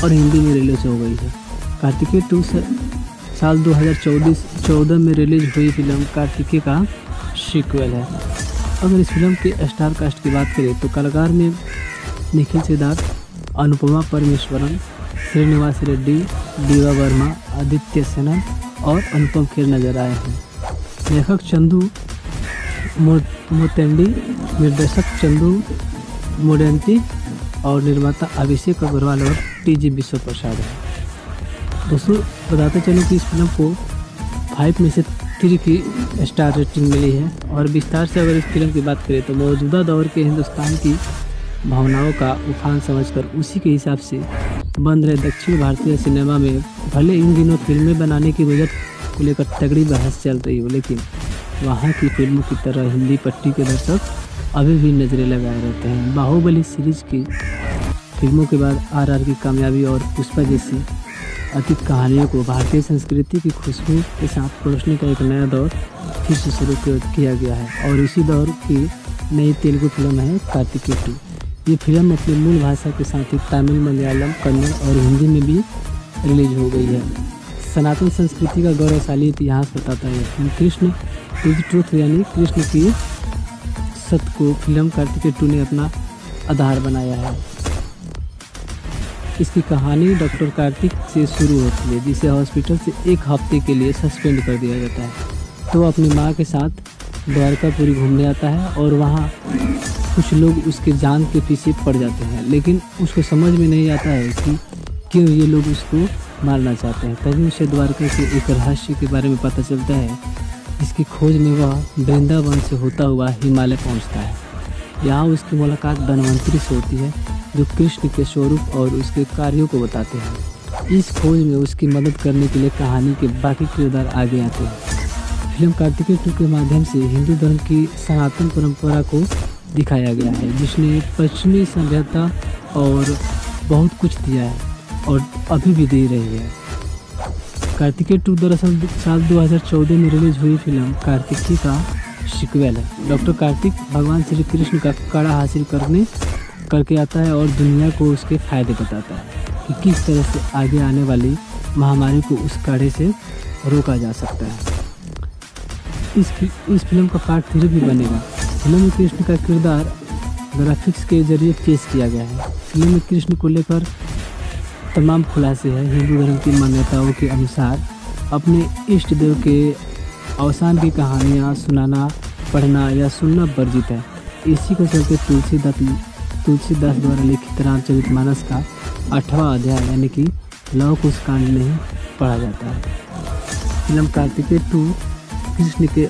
और हिंदी में रिलीज हो गई है। कार्तिकेय 2 साल 2014 में रिलीज हुई फिल्म कार्तिकेय का सीक्वल है। अगर इस फिल्म के स्टार कास्ट की बात करें तो कलाकार में निखिल सिद्धार्थ, अनुपमा परमेश्वरन, श्रीनिवास रेड्डी, दीवा वर्मा, आदित्य सेनन और अनुपम खेर नजर आए हैं। लेखक चंदू मोतेंडी, निर्देशक चंदू मोडेंटी और निर्माता अभिषेक अग्रवाल और TG विश्व प्रसाद है। दोस्तों बताते चलो कि इस फिल्म को 5 में से 3 की स्टार रेटिंग मिली है। और विस्तार से अगर इस फिल्म की बात करें तो मौजूदा दौर के हिंदुस्तान की भावनाओं का उफान समझकर उसी के हिसाब से बन रहे दक्षिण भारतीय सिनेमा में भले इन दिनों फिल्में बनाने की बजट को लेकर तगड़ी बहस चल रही हो, लेकिन वहाँ की फिल्मों की तरह हिंदी पट्टी के दर्शक अभी भी नज़रें लगाए रहते हैं। बाहुबली सीरीज की फिल्मों के बाद RR की कामयाबी और पुष्पा जैसी अतीत कहानियों को भारतीय संस्कृति की खुशबू के साथ परोसने का एक नया दौर फिर से शुरू किया गया है और इसी दौर की नई तेलुगु फिल्म है कार्तिकेय 2। ये फिल्म अपनी मूल भाषा के साथ ही तमिल, मलयालम, कन्नड़ और हिंदी में भी रिलीज हो गई है। सनातन संस्कृति का गौरवशाली इतिहास बताता है। कृष्ण टू द ट्रूथ यानी कृष्ण की सत्य को फिल्म कार्तिकेय 2 ने अपना आधार बनाया है। इसकी कहानी डॉक्टर कार्तिक से शुरू होती है, जिसे हॉस्पिटल से 1 हफ्ते के लिए सस्पेंड कर दिया जाता है। तो अपनी माँ के साथ द्वारकापुरी घूमने आता है और वहाँ कुछ लोग उसके जान के पीछे पड़ जाते हैं, लेकिन उसको समझ में नहीं आता है कि क्यों ये लोग उसको मारना चाहते हैं। तभी उसे द्वारका के एक रहस्य के बारे में पता चलता है, जिसकी खोज में वह वृंदावन से होता हुआ हिमालय पहुंचता है। यहाँ उसकी मुलाकात धन्वंतरी से होती है, जो कृष्ण के स्वरूप और उसके कार्यों को बताते हैं। इस खोज में उसकी मदद करने के लिए कहानी के बाकी किरदार आगे आते हैं। फिल्म कार्तिकेय 2 के माध्यम से हिंदू धर्म की सनातन परंपरा को दिखाया गया है, जिसने पश्चिमी सभ्यता और बहुत कुछ दिया है और अभी भी दे रही है। कार्तिकेय 2 दरअसल साल 2014 में रिलीज हुई फिल्म कार्तिकी का सीक्वल है। डॉक्टर कार्तिक भगवान श्री कृष्ण का कड़ा हासिल करके आता है और दुनिया को उसके फायदे बताता है कि किस तरह से आगे आने वाली महामारी को उस कड़े से रोका जा सकता है। इस फिल्म का पार्ट 3 भी बनेगा। फिल्म में कृष्ण का किरदार ग्राफिक्स के जरिए पेश किया गया है। फिल्म में कृष्ण को लेकर तमाम खुलासे हैं। हिंदू धर्म की मान्यताओं के अनुसार अपने इष्ट देव के अवसान की कहानियाँ सुनाना, पढ़ना या सुनना वर्जित है। इसी के चलते तुलसीदास द्वारा लिखित रामचरितमानस का 8वां अध्याय यानी कि लव कुश कांड नहीं पढ़ा जाता है। फिल्म कार्तिकेय 2 कृष्ण के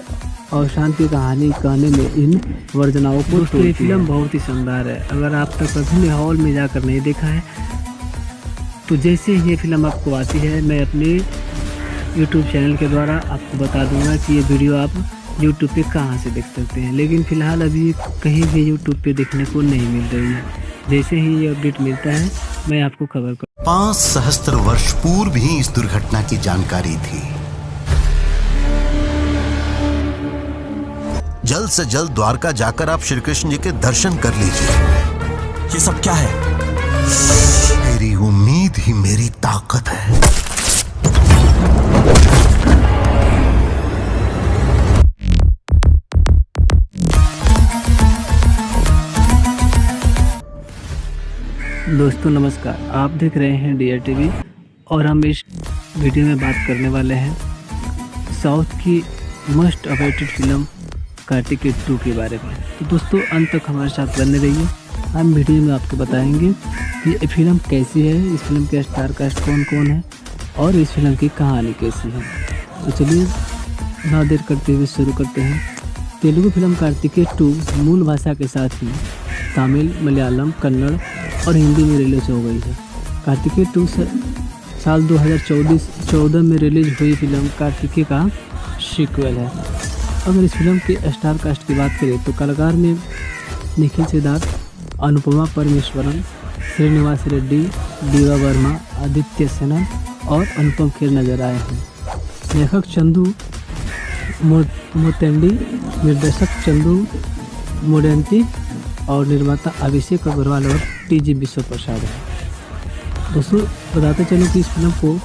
अवसान की कहानी कहने में इन वर्जनाओं को तोड़ती है। फिल्म बहुत ही शानदार है। अगर आप तक कभी हॉल में जाकर नहीं देखा है तो जैसे ही ये फिल्म आपको आती है मैं अपने YouTube चैनल के द्वारा आपको बता दूंगा कि ये वीडियो आप YouTube पे कहाँ से देख सकते हैं, लेकिन फ़िलहाल अभी कहीं भी YouTube पे देखने को नहीं मिल रही है। जैसे ही ये अपडेट मिलता है मैं आपको खबर कर। 5 सहस्त्र वर्ष पूर्व ही इस दुर्घटना की जानकारी थी। जल्द से जल्द द्वारका जाकर आप श्री कृष्ण जी के दर्शन कर लीजिए। ये सब क्या है? मेरी उम्मीद ही मेरी ताकत है। दोस्तों नमस्कार, आप देख रहे हैं DR TV और हम इस वीडियो में बात करने वाले हैं साउथ की मोस्ट अवेटेड फिल्म कार्तिकेय 2 के बारे में। तो दोस्तों अंत तक हमारे साथ बने रहिए। हम वीडियो में आपको बताएंगे कि ये फिल्म कैसी है, इस फिल्म के स्टार कास्ट कौन कौन है और इस फिल्म की कहानी कैसी है। तो चलिए ना देर करते हुए शुरू करते हैं। तेलुगु फिल्म कार्तिकेय 2 मूल भाषा के साथ ही तमिल, मलयालम, कन्नड़ और हिंदी में रिलीज हो गई है। कार्तिकेय 2 साल 2014 में रिलीज हुई फिल्म कार्तिकेय का सीक्वल है। अगर इस फिल्म के स्टार कास्ट की बात करें तो कलाकार में निखिल सिद्धार्थ, अनुपमा परमेश्वरन, श्रीनिवास रेड्डी, दीवा वर्मा, आदित्य सेना और अनुपम खेर नजर आए हैं। लेखक चंदू मोतेंडी, निर्देशक चंदू मोडेंती और निर्माता अभिषेक अग्रवाल और TG विश्व प्रसाद है। दोस्तों बताते चलूँ कि इस फिल्म को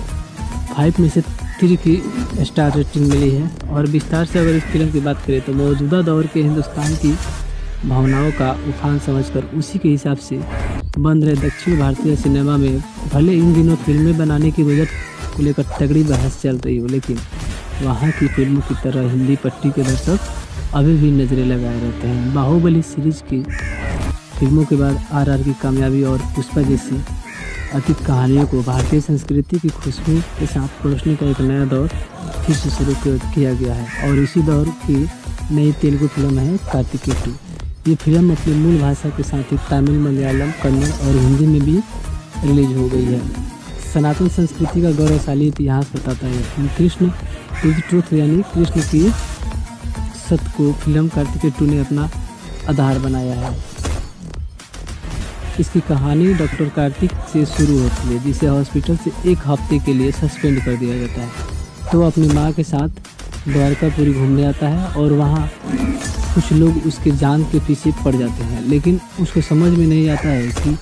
5 में से 3 की स्टार रेटिंग मिली है। और विस्तार से अगर इस फिल्म की बात करें तो मौजूदा दौर के हिंदुस्तान की भावनाओं का उफान समझकर उसी के हिसाब से बन रहे दक्षिण भारतीय सिनेमा में भले इन दिनों फिल्में बनाने की बजट को लेकर तगड़ी बहस चल रही हो, लेकिन वहाँ की फिल्मों की तरह हिंदी पट्टी के दर्शक अभी भी नज़रें लगाए रहते हैं। बाहुबली सीरीज की फिल्मों के बाद RR की कामयाबी और पुष्पा जैसी अतीत कहानियों को भारतीय संस्कृति की खुशबू के साथ परोसने का एक नया दौर फिर से शुरू किया गया है और इसी दौर की नई तेलुगु फिल्म है कार्तिकेय 2। ये फिल्म अपनी मूल भाषा के साथ ही तमिल, मलयालम, कन्नड़ और हिंदी में भी रिलीज हो गई है। सनातन संस्कृति का गौरवशाली इतिहास बताता है। कृष्ण इज ट्रूथ यानी कृष्ण की सत्य को फिल्म कार्तिकेय 2 ने अपना आधार बनाया है। इसकी कहानी डॉक्टर कार्तिक से शुरू होती है, जिसे हॉस्पिटल से 1 हफ्ते के लिए सस्पेंड कर दिया जाता है। तो अपनी माँ के साथ द्वारकापुरी घूमने आता है और वहाँ कुछ लोग उसके जान के पीछे पड़ जाते हैं, लेकिन उसको समझ में नहीं आता है कि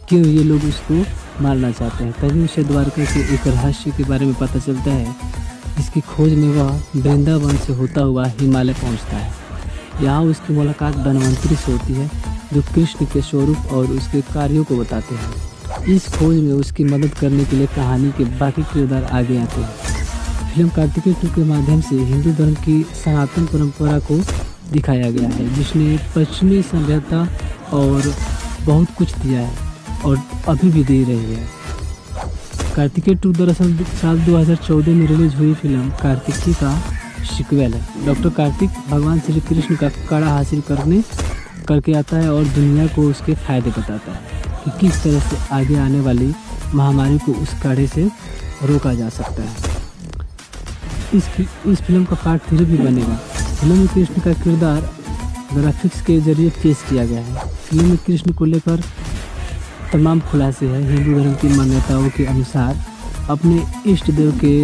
क्यों ये लोग उसको मारना चाहते हैं। तभी उसे द्वारका के एक रहस्य के बारे में पता चलता है, जिसकी खोज में वह वृंदावन से होता हुआ हिमालय पहुंचता है। यहाँ उसकी मुलाकात धन्वंतरी से होती है, जो कृष्ण के स्वरूप और उसके कार्यों को बताते हैं। इस खोज में उसकी मदद करने के लिए कहानी के बाकी किरदार आगे आते हैं। फिल्म कार्तिकेय 2 के माध्यम से हिंदू धर्म की सनातन परंपरा को दिखाया गया है, जिसने पश्चिमी सभ्यता और बहुत कुछ दिया है और अभी भी दे रही है। कार्तिकेय 2 दरअसल साल 2014 में रिलीज हुई फिल्म कार्तिकी का सीक्वल है। डॉक्टर कार्तिक भगवान श्री कृष्ण का कड़ा हासिल करके आता है और दुनिया को उसके फायदे बताता है कि किस तरह से आगे आने वाली महामारी को उस कड़े से रोका जा सकता है। इस फिल्म का पार्ट 3 भी बनेगा। फिल्म में कृष्ण का किरदार ग्राफिक्स के जरिए पेश किया गया है। फिल्म में कृष्ण को लेकर तमाम खुलासे हैं। हिंदू धर्म की मान्यताओं के अनुसार अपने इष्ट देव के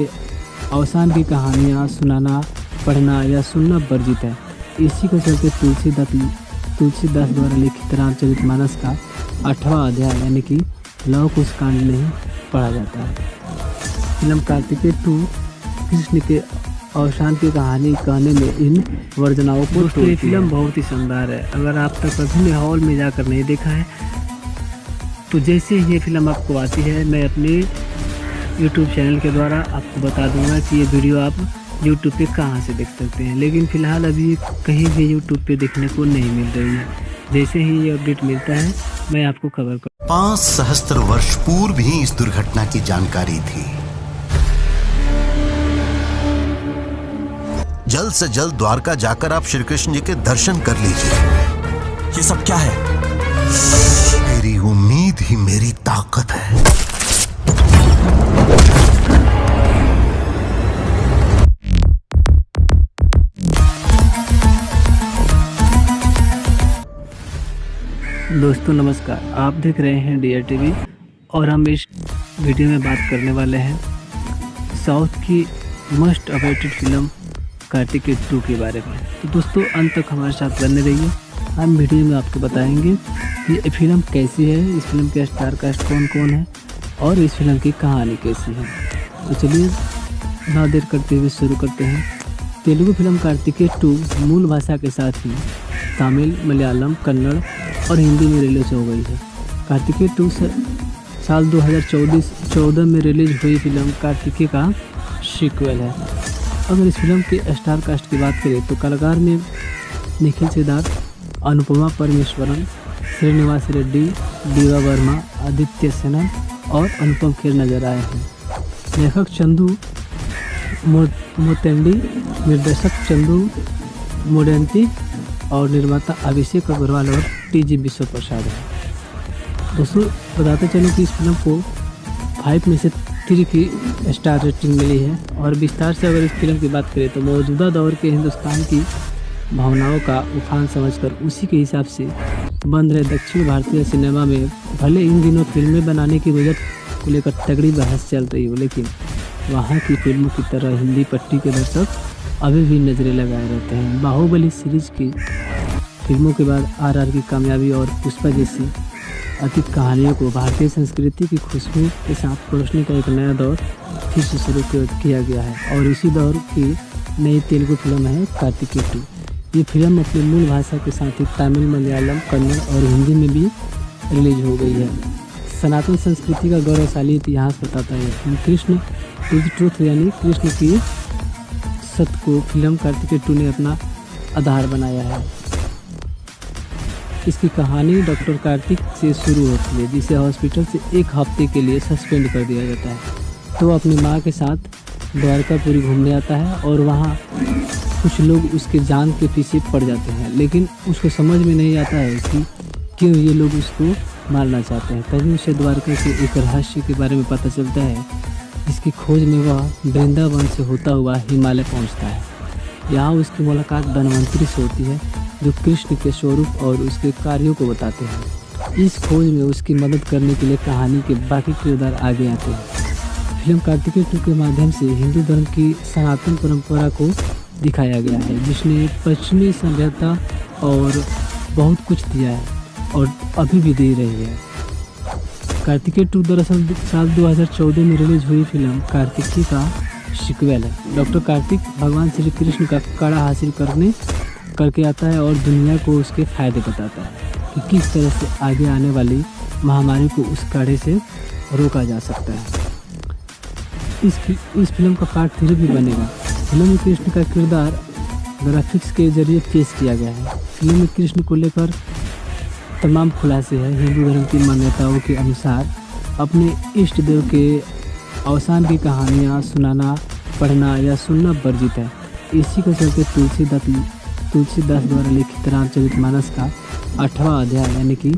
अवसान की कहानियाँ सुनाना, पढ़ना या सुनना वर्जित है। इसी के चलते तुलसीदास द्वारा लिखित रामचरितमानस का 8वां अध्याय यानी कि लव कुश कांड नहीं पढ़ा जाता है। फिल्म कार्तिकेय 2 कृष्ण के अवसान की कहानी कहने में इन वर्जनाओं को तोड़ती है। ये फिल्म बहुत ही शानदार है। अगर आप तक कभी हॉल में जाकर नहीं देखा है तो जैसे ही ये फिल्म आपको आती है मैं अपने यूट्यूब चैनल के द्वारा आपको बता दूंगा कि ये वीडियो आप यूट्यूब पे कहाँ से देख सकते हैं, लेकिन फ़िलहाल अभी कहीं भी यूट्यूब पे देखने को नहीं मिल रही है। जैसे ही ये अपडेट मिलता है मैं आपको खबर कर 5 सहस्त्र वर्ष पूर्व ही इस दुर्घटना की जानकारी थी। जल्द से जल्द द्वारका जाकर आप श्री कृष्ण जी के दर्शन कर लीजिए। ये सब क्या है? मेरी उम्मीद ही मेरी ताकत है। दोस्तों नमस्कार, आप देख रहे हैं डियर टीवी और हम इस वीडियो में बात करने वाले हैं साउथ की मोस्ट अवेटेड फिल्म कार्तिकेय 2 के बारे में। तो दोस्तों अंत तक हमारे साथ बने रहिए। हम वीडियो में आपको बताएंगे कि ये फिल्म कैसी है, इस फिल्म के स्टार कास्ट कौन कौन है और इस फिल्म की कहानी कैसी है। तो चलिए ना देर करते हुए शुरू करते हैं। तेलुगु फिल्म कार्तिकेय 2 मूल भाषा के साथ ही तमिल, मलयालम, कन्नड़ और हिंदी में रिलीज हो गई है। कार्तिकेय 2 साल 2014 में रिलीज हुई फिल्म कार्तिकेय का सीक्वल है। अगर इस फिल्म के स्टार कास्ट की बात करें तो कलाकार में निखिल सिद्धार्थ, अनुपमा परमेश्वरन, श्रीनिवास रेड्डी, दीवा वर्मा, आदित्य सेनन और अनुपम खेर नजर आए हैं। लेखक चंदू मोतेंडी, निर्देशक चंदू मोडेंती और निर्माता अभिषेक अग्रवाल और टीजी विश्व प्रसाद है। दोस्तों बताते चलें कि इस फिल्म को 5 में से 3 की स्टार रेटिंग मिली है। और विस्तार से अगर इस फिल्म की बात करें तो मौजूदा दौर के हिंदुस्तान की भावनाओं का उफान समझकर उसी के हिसाब से बन रहे दक्षिण भारतीय सिनेमा में भले इन दिनों फिल्में बनाने की बजट को लेकर तगड़ी बहस चल रही हो, लेकिन वहाँ की फिल्मों की तरह हिंदी पट्टी के दर्शक अभी भी नजरें लगाए रहते हैं। बाहुबली सीरीज की फिल्मों के बाद RR की कामयाबी और पुष्पा जैसी अतीत कहानियों को भारतीय संस्कृति की खुशबू के साथ परोसने का एक नया दौर फिर से शुरू किया गया है और इसी दौर की नई तेलुगु फिल्म है कार्तिकेय 2। ये फिल्म अपनी मूल भाषा के साथ ही तमिल, मलयालम, कन्नड़ और हिंदी में भी रिलीज हो गई है। सनातन संस्कृति का गौरवशाली इतिहास बताता है। कृष्ण टू ट्रूथ यानी कृष्ण की सत्य को फिल्म कार्तिकेय 2 ने अपना आधार बनाया है। इसकी कहानी डॉक्टर कार्तिक से शुरू होती है, जिसे हॉस्पिटल से 1 हफ्ते के लिए सस्पेंड कर दिया जाता है। तो अपनी माँ के साथ द्वारकापुरी घूमने आता है और वहाँ कुछ लोग उसके जान के पीछे पड़ जाते हैं, लेकिन उसको समझ में नहीं आता है कि क्यों ये लोग उसको मारना चाहते हैं। तभी उसे द्वारका के एक रहस्य के बारे में पता चलता है, जिसकी खोज में वह वृंदावन से होता हुआ हिमालय पहुँचता है। यहाँ उसकी मुलाकात धन्वंतरी से होती है, जो कृष्ण के स्वरूप और उसके कार्यों को बताते हैं। इस खोज में उसकी मदद करने के लिए कहानी के बाकी किरदार आगे आते हैं। फिल्म कार्तिकेय 2 के माध्यम से हिंदू धर्म की सनातन परंपरा को दिखाया गया है, जिसने पश्चिमी सभ्यता और बहुत कुछ दिया है और अभी भी दे रही है। कार्तिकेय 2 दरअसल साल 2014 में रिलीज हुई फिल्म कार्तिकेय का सीक्वल है। डॉक्टर कार्तिक भगवान श्री कृष्ण का कड़ा हासिल करके आता है और दुनिया को उसके फायदे बताता है कि किस तरह से आगे आने वाली महामारी को उस कड़े से रोका जा सकता है। इस फिल्म का पार्ट 3 भी बनेगा। फिल्म में कृष्ण का किरदार ग्राफिक्स के जरिए पेश किया गया है। फिल्म में कृष्ण को लेकर तमाम खुलासे हैं। हिंदू धर्म की मान्यताओं के अनुसार अपने इष्ट देव के अवसान की कहानियाँ सुनाना, पढ़ना या सुनना वर्जित है। इसी के चलते तुलसीदास द्वारा लिखित रामचरितमानस का 8वां अध्याय यानी कि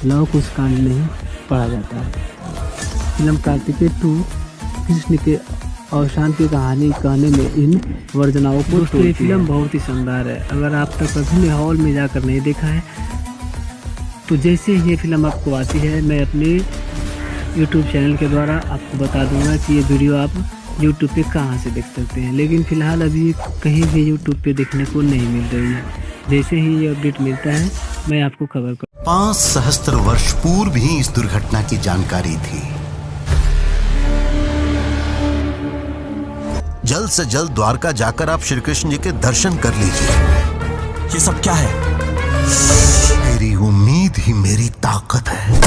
लव कुश कांड नहीं पढ़ा जाता है। फिल्म कार्तिकेय 2 कृष्ण के अवसान की कहानी कहने में इन वर्जनाओं को दोस्तों ये फिल्म बहुत ही शानदार है। अगर आप तक कभी भी हॉल में जाकर नहीं देखा है तो जैसे ही ये फिल्म आपको आती है मैं अपने यूट्यूब चैनल के द्वारा आपको बता दूंगा कि ये वीडियो आप यूट्यूब पे कहाँ से देख सकते हैं, लेकिन फ़िलहाल अभी कहीं भी यूट्यूब पे देखने को नहीं मिल रही है। जैसे ही ये अपडेट मिलता है मैं आपको खबर कर 5 सहस्त्र वर्ष पूर्व ही इस दुर्घटना की जानकारी थी। जल्द से जल्द द्वारका जाकर आप श्री कृष्ण जी के दर्शन कर लीजिए। ये सब क्या है? मेरी उम्मीद ही मेरी ताकत है।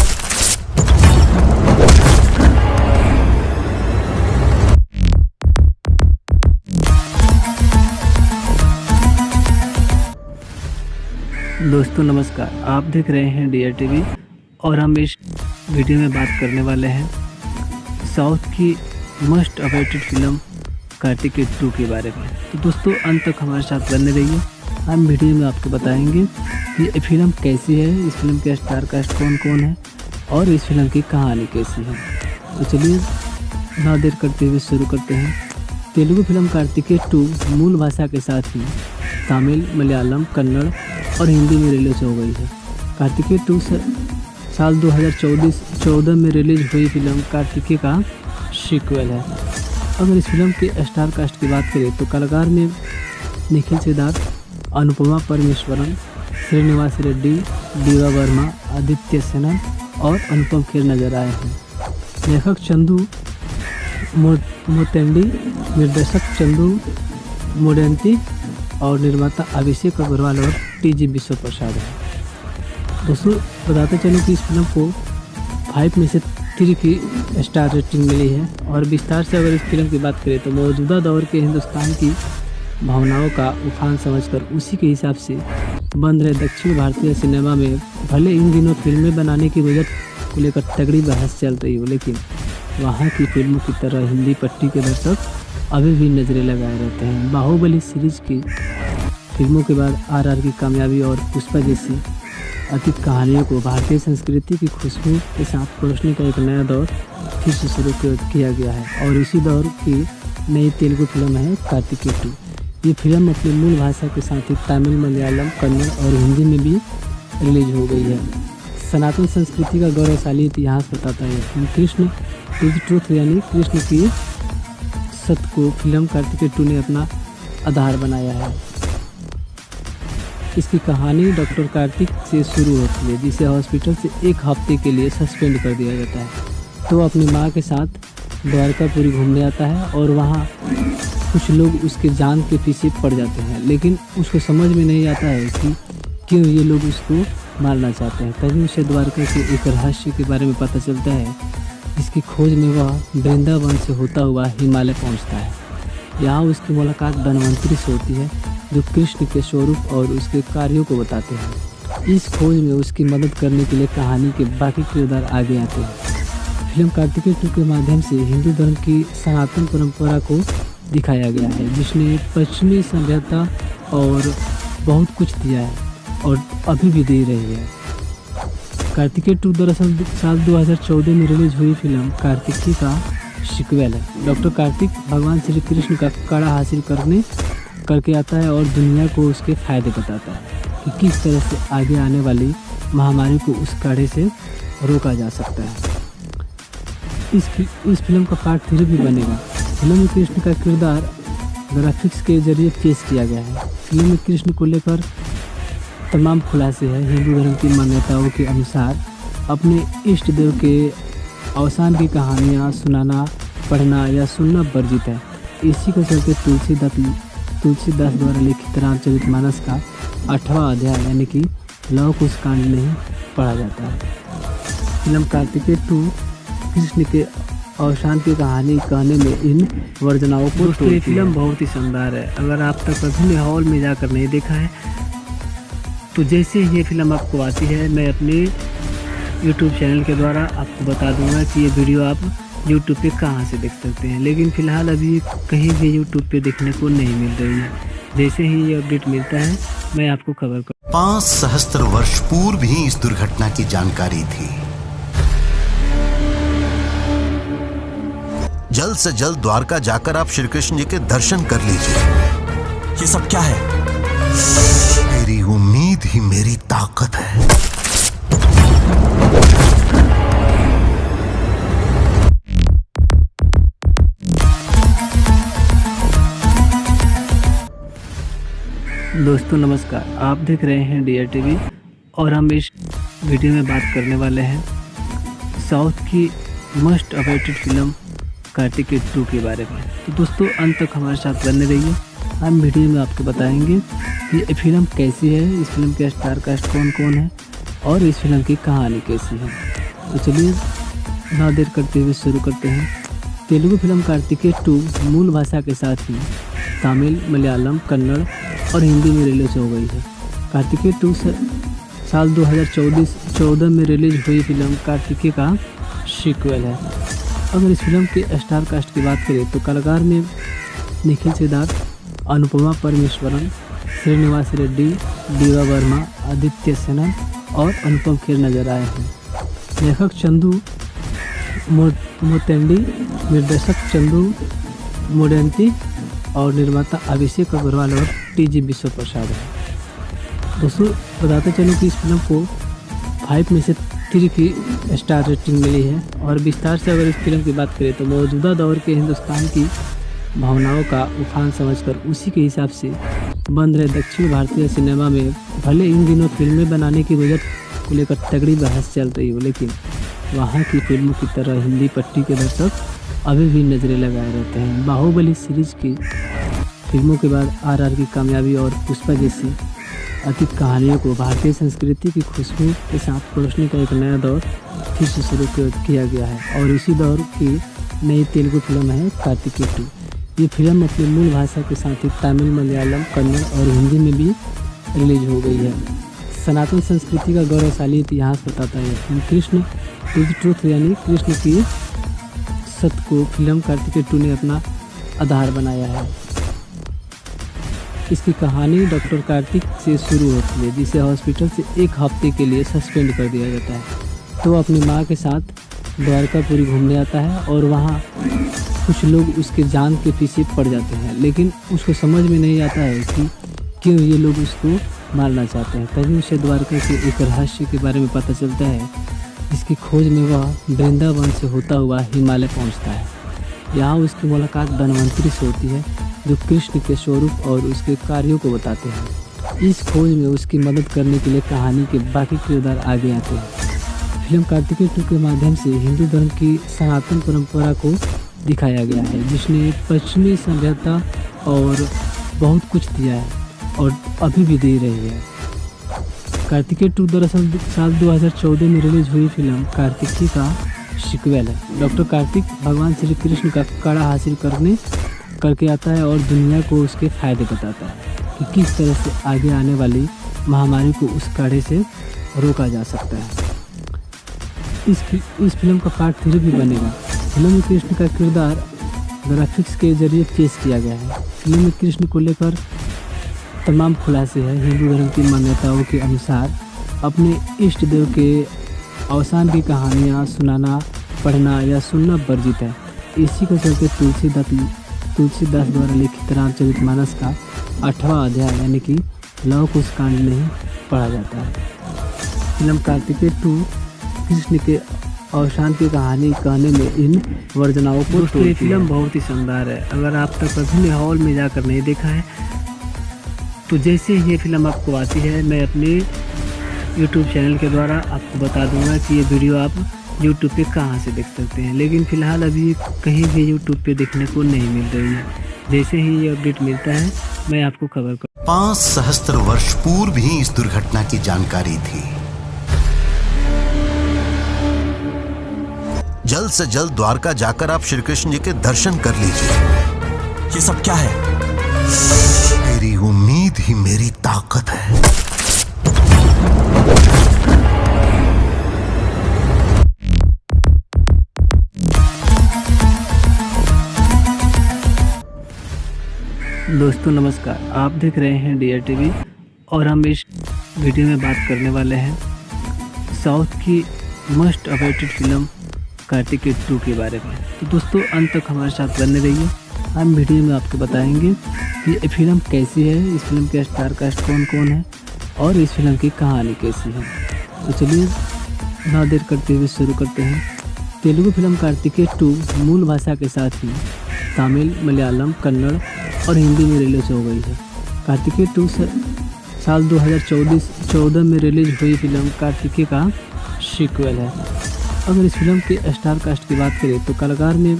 दोस्तों नमस्कार, आप देख रहे हैं DR TV और हम इस वीडियो में बात करने वाले हैं साउथ की मोस्ट अवेटेड फिल्म कार्तिकेय 2 के बारे में। तो दोस्तों अंत तक हमारे साथ बने रहिए। हम वीडियो में आपको बताएंगे कि ये फिल्म कैसी है, इस फिल्म के स्टार कास्ट कौन कौन है और इस फिल्म की कहानी कैसी है। तो चलिए ना देर करते हुए शुरू करते हैं। तेलुगु फिल्म कार्तिकेय 2 मूल भाषा के साथ ही तमिल, मलयालम, कन्नड़ और हिंदी में रिलीज हो गई है। कार्तिकेय 2 साल 2014 में रिलीज हुई फिल्म कार्तिकेय का सीक्वल है। अगर इस फिल्म के स्टार कास्ट की बात करें तो कलाकार में निखिल सिद्धार्थ, अनुपमा परमेश्वरन, श्रीनिवास रेड्डी, दीवा वर्मा, आदित्य सेना और अनुपम खेर नजर आए हैं। लेखक चंदू मोतेंडी, निर्देशक चंदू मोडेंटी और निर्माता अभिषेक अग्रवाल और TG विश्व प्रसाद है। दोस्तों बताते चलें कि इस फिल्म को 5 में से 3 की स्टार रेटिंग मिली है। और विस्तार से अगर इस फिल्म की बात करें तो मौजूदा दौर के हिंदुस्तान की भावनाओं का उफान समझकर उसी के हिसाब से बन रहे दक्षिण भारतीय सिनेमा में भले इन दिनों फिल्में बनाने की बजट को लेकर तगड़ी बहस चल रही हो, लेकिन वहाँ की फिल्मों की तरह हिंदी पट्टी के दर्शक अभी भी नज़रें लगाए रहते हैं। बाहुबली सीरीज की फिल्मों के बाद RR की कामयाबी और पुष्पा जैसी अतीत कहानियों को भारतीय संस्कृति की खुशबू के साथ परोसने का एक नया दौर फिर से शुरू किया गया है और इसी दौर की नई तेलुगु फिल्म है कार्तिकेय 2। ये फिल्म अपनी मूल भाषा के साथ ही तमिल, मलयालम, कन्नड़ और हिंदी में भी रिलीज हो गई है। सनातन संस्कृति का गौरवशाली इतिहास बताता है। कृष्ण इज ट्रूथ यानी कृष्ण की सत्य को फिल्म कार्तिकेय 2 ने अपना आधार बनाया है। इसकी कहानी डॉक्टर कार्तिक से शुरू होती है, जिसे हॉस्पिटल से 1 हफ्ते के लिए सस्पेंड कर दिया जाता है। तो अपनी माँ के साथ द्वारकापुरी घूमने आता है और वहाँ कुछ लोग उसके जान के पीछे पड़ जाते हैं, लेकिन उसको समझ में नहीं आता है कि क्यों ये लोग उसको मारना चाहते हैं। तभी उसे द्वारका के एक रहस्य के बारे में पता चलता है, जिसकी खोज में वह वृंदावन से होता हुआ हिमालय पहुँचता है। यहाँ उसकी मुलाकात धन्वंतरी से होती है, जो कृष्ण के स्वरूप और उसके कार्यों को बताते हैं। इस खोज में उसकी मदद करने के लिए कहानी के बाकी किरदार आगे आते हैं। फिल्म कार्तिकेय 2 के माध्यम से हिंदू धर्म की सनातन परंपरा को दिखाया गया है, जिसने पश्चिमी सभ्यता और बहुत कुछ दिया है और अभी भी दे रही है। कार्तिकेय 2 दरअसल साल 2014 में रिलीज हुई फिल्म कार्तिकेय का सीक्वल है। डॉक्टर कार्तिक भगवान श्री कृष्ण का कड़ा हासिल करके आता है और दुनिया को उसके फायदे बताता है कि किस तरह से आगे आने वाली महामारी को उस कड़े से रोका जा सकता है। इस फिल्म का पार्ट 3 भी बनेगा। फिल्म में कृष्ण का किरदार ग्राफिक्स के जरिए पेश किया गया है। फिल्म में कृष्ण को लेकर तमाम खुलासे हैं। हिंदू धर्म की मान्यताओं के अनुसार अपने इष्ट देव के अवसान की कहानियाँ सुनाना, पढ़ना या सुनना वर्जित है। इसी के चलते तुलसीदास द्वारा लिखित रामचरितमानस का 8वां अध्याय यानी कि लव कुश कांड नहीं पढ़ा जाता है। फिल्म कार्तिकेय 2 कृष्ण के अवसान की कहानी कहने में इन वर्जनाओं को दोस्तों ये फिल्म बहुत ही शानदार है। अगर आप तक कभी हॉल में जाकर नहीं देखा है तो जैसे ही ये फिल्म आपको आती है मैं अपने यूट्यूब चैनल के द्वारा आपको बता दूंगा कि ये वीडियो आप यूट्यूब पे कहाँ से देख सकते हैं, लेकिन फ़िलहाल अभी कहीं भी यूट्यूब पे देखने को नहीं मिल रही है। जैसे ही ये अपडेट मिलता है मैं आपको खबर कर 5 सहस्त्र वर्ष पूर्व ही इस दुर्घटना की जानकारी थी। जल्द से जल्द द्वारका जाकर आप श्री कृष्ण जी के दर्शन कर लीजिए। ये सब क्या है? मेरी उम्मीद ही मेरी ताकत है। दोस्तों नमस्कार, आप देख रहे हैं DR TV और हम इस वीडियो में बात करने वाले हैं साउथ की मस्ट अवेटेड फिल्म कार्तिकेय 2 के बारे में। तो दोस्तों अंत तक हमारे साथ बने रहिए। हम वीडियो में आपको बताएंगे कि ये फिल्म कैसी है, इस फिल्म के स्टार कास्ट कौन कौन है और इस फिल्म की कहानी कैसी है। तो चलिए ना देर करते हुए शुरू करते हैं। तेलुगु फिल्म कार्तिकेय 2 मूल भाषा के साथ ही तमिल, मलयालम, कन्नड़ और हिंदी में रिलीज हो गई है। कार्तिकेय 2 साल 2014 में रिलीज हुई फिल्म कार्तिकेय का सीक्वल है। अगर इस फिल्म के स्टार कास्ट की बात करें तो कलाकार में निखिल सिद्धार्थ, अनुपमा परमेश्वरन, श्रीनिवास रेड्डी, दीवा वर्मा, आदित्य सेना और अनुपम खेर नजर आए हैं। लेखक चंदू मोतेंडी, निर्देशक चंदू मोडेंटी और निर्माता अभिषेक अग्रवाल और TG विश्व प्रसाद है। दोस्तों बताते चलो कि इस फिल्म को 5 में से 3 की स्टार रेटिंग मिली है। और विस्तार से अगर इस फिल्म की बात करें तो मौजूदा दौर के हिंदुस्तान की भावनाओं का उफान समझकर उसी के हिसाब से बन रहे दक्षिण भारतीय सिनेमा में भले इन दिनों फिल्में बनाने की वजह को लेकर तगड़ी बहस चल रही हो, लेकिन वहाँ की फिल्मों की तरह हिंदी पट्टी के दर्शक अभी भी नज़रें लगाए रहते हैं। बाहुबली सीरीज की फिल्मों के बाद RR की कामयाबी और पुष्पा जैसी अतीत कहानियों को भारतीय संस्कृति की खुशबू के साथ परोसने का एक नया दौर फिर से शुरू किया गया है और इसी दौर की नई तेलुगु फिल्म है कार्तिकेय 2। ये फिल्म अपनी मूल भाषा के साथ ही तमिल, मलयालम, कन्नड़ और हिंदी में भी रिलीज हो गई है। सनातन संस्कृति का गौरवशाली इतिहास बताता है। कृष्ण इज ट्रूथ यानी कृष्ण की सत्य को फिल्म कार्तिकेय 2 ने अपना आधार बनाया है। इसकी कहानी डॉक्टर कार्तिक से शुरू होती है, जिसे हॉस्पिटल से 1 हफ्ते के लिए सस्पेंड कर दिया जाता है। तो अपनी माँ के साथ द्वारकापुरी घूमने आता है और वहाँ कुछ लोग उसके जान के पीछे पड़ जाते हैं, लेकिन उसको समझ में नहीं आता है कि क्यों ये लोग उसको मारना चाहते हैं। तभी उसे द्वारका के एक रहस्य के बारे में पता चलता है, जिसकी खोज में वह वृंदावन से होता हुआ हिमालय पहुँचता है। यहाँ उसकी मुलाकात धन्वंतरी से होती है, जो कृष्ण के स्वरूप और उसके कार्यों को बताते हैं। इस खोज में उसकी मदद करने के लिए कहानी के बाकी किरदार आगे आते हैं। फिल्म कार्तिकेय 2 के माध्यम से हिंदू धर्म की सनातन परंपरा को दिखाया गया है, जिसने पश्चिमी सभ्यता और बहुत कुछ दिया है और अभी भी दे रही है। कार्तिकेय 2 दरअसल साल 2014 में रिलीज हुई फिल्म कार्तिकेय का सीक्वल है। डॉक्टर कार्तिक भगवान श्री कृष्ण का कड़ा हासिल करके आता है और दुनिया को उसके फायदे बताता है कि किस तरह से आगे आने वाली महामारी को उस कड़े से रोका जा सकता है। इस फिल्म का पार्ट 3 भी बनेगा। फिल्म में कृष्ण का किरदार ग्राफिक्स के जरिए पेश किया गया है। फिल्म में कृष्ण को लेकर तमाम खुलासे हैं। हिंदू धर्म की मान्यताओं के अनुसार अपने इष्ट देव के अवसान की कहानियाँ सुनाना, पढ़ना या सुनना वर्जित है। इसी के चलते तुलसीदास द्वारा लिखित रामचरितमानस का 8वां अध्याय यानी कि लव कुश कांड नहीं पढ़ा जाता है। फिल्म कार्तिकेय 2 कृष्ण के अवसान की कहानी कहने में इन वर्जनाओं को तोड़ती है। फिल्म बहुत ही शानदार है। अगर आप तक कभी भी हॉल में जाकर नहीं देखा है तो जैसे ही ये फिल्म आपको आती है, मैं अपने YouTube चैनल के द्वारा आपको बता दूंगा कि ये वीडियो आप YouTube पे कहाँ से देख सकते हैं। लेकिन फ़िलहाल अभी कहीं भी YouTube पे देखने को नहीं मिल रही है। जैसे ही ये अपडेट मिलता है मैं आपको खबर कर। 5 सहस्त्र वर्ष पूर्व ही इस दुर्घटना की जानकारी थी। जल्द से जल्द द्वारका जाकर आप श्री कृष्ण जी के दर्शन कर लीजिए। ये सब क्या है? मेरी उम्मीद ही मेरी ताकत है। दोस्तों नमस्कार, आप देख रहे हैं DR TV और हम इस वीडियो में बात करने वाले हैं साउथ की मस्ट अवेटेड फिल्म कार्तिकेय 2 के बारे में। तो दोस्तों अंत तक हमारे साथ बने रहिए। हम वीडियो में आपको बताएंगे कि ये फिल्म कैसी है, इस फिल्म के स्टार कास्ट कौन कौन है और इस फिल्म की कहानी कैसी है। तो चलिए ना देर करते हुए शुरू करते हैं। तेलुगु फिल्म कार्तिकेय 2 मूल भाषा के साथ ही तमिल, मलयालम, कन्नड़ और हिंदी में रिलीज हो गई है। कार्तिकेय 2 साल 2014 में रिलीज हुई फिल्म कार्तिकेय का सीक्वल है। अगर इस फिल्म के स्टार कास्ट की बात करें तो कलाकार में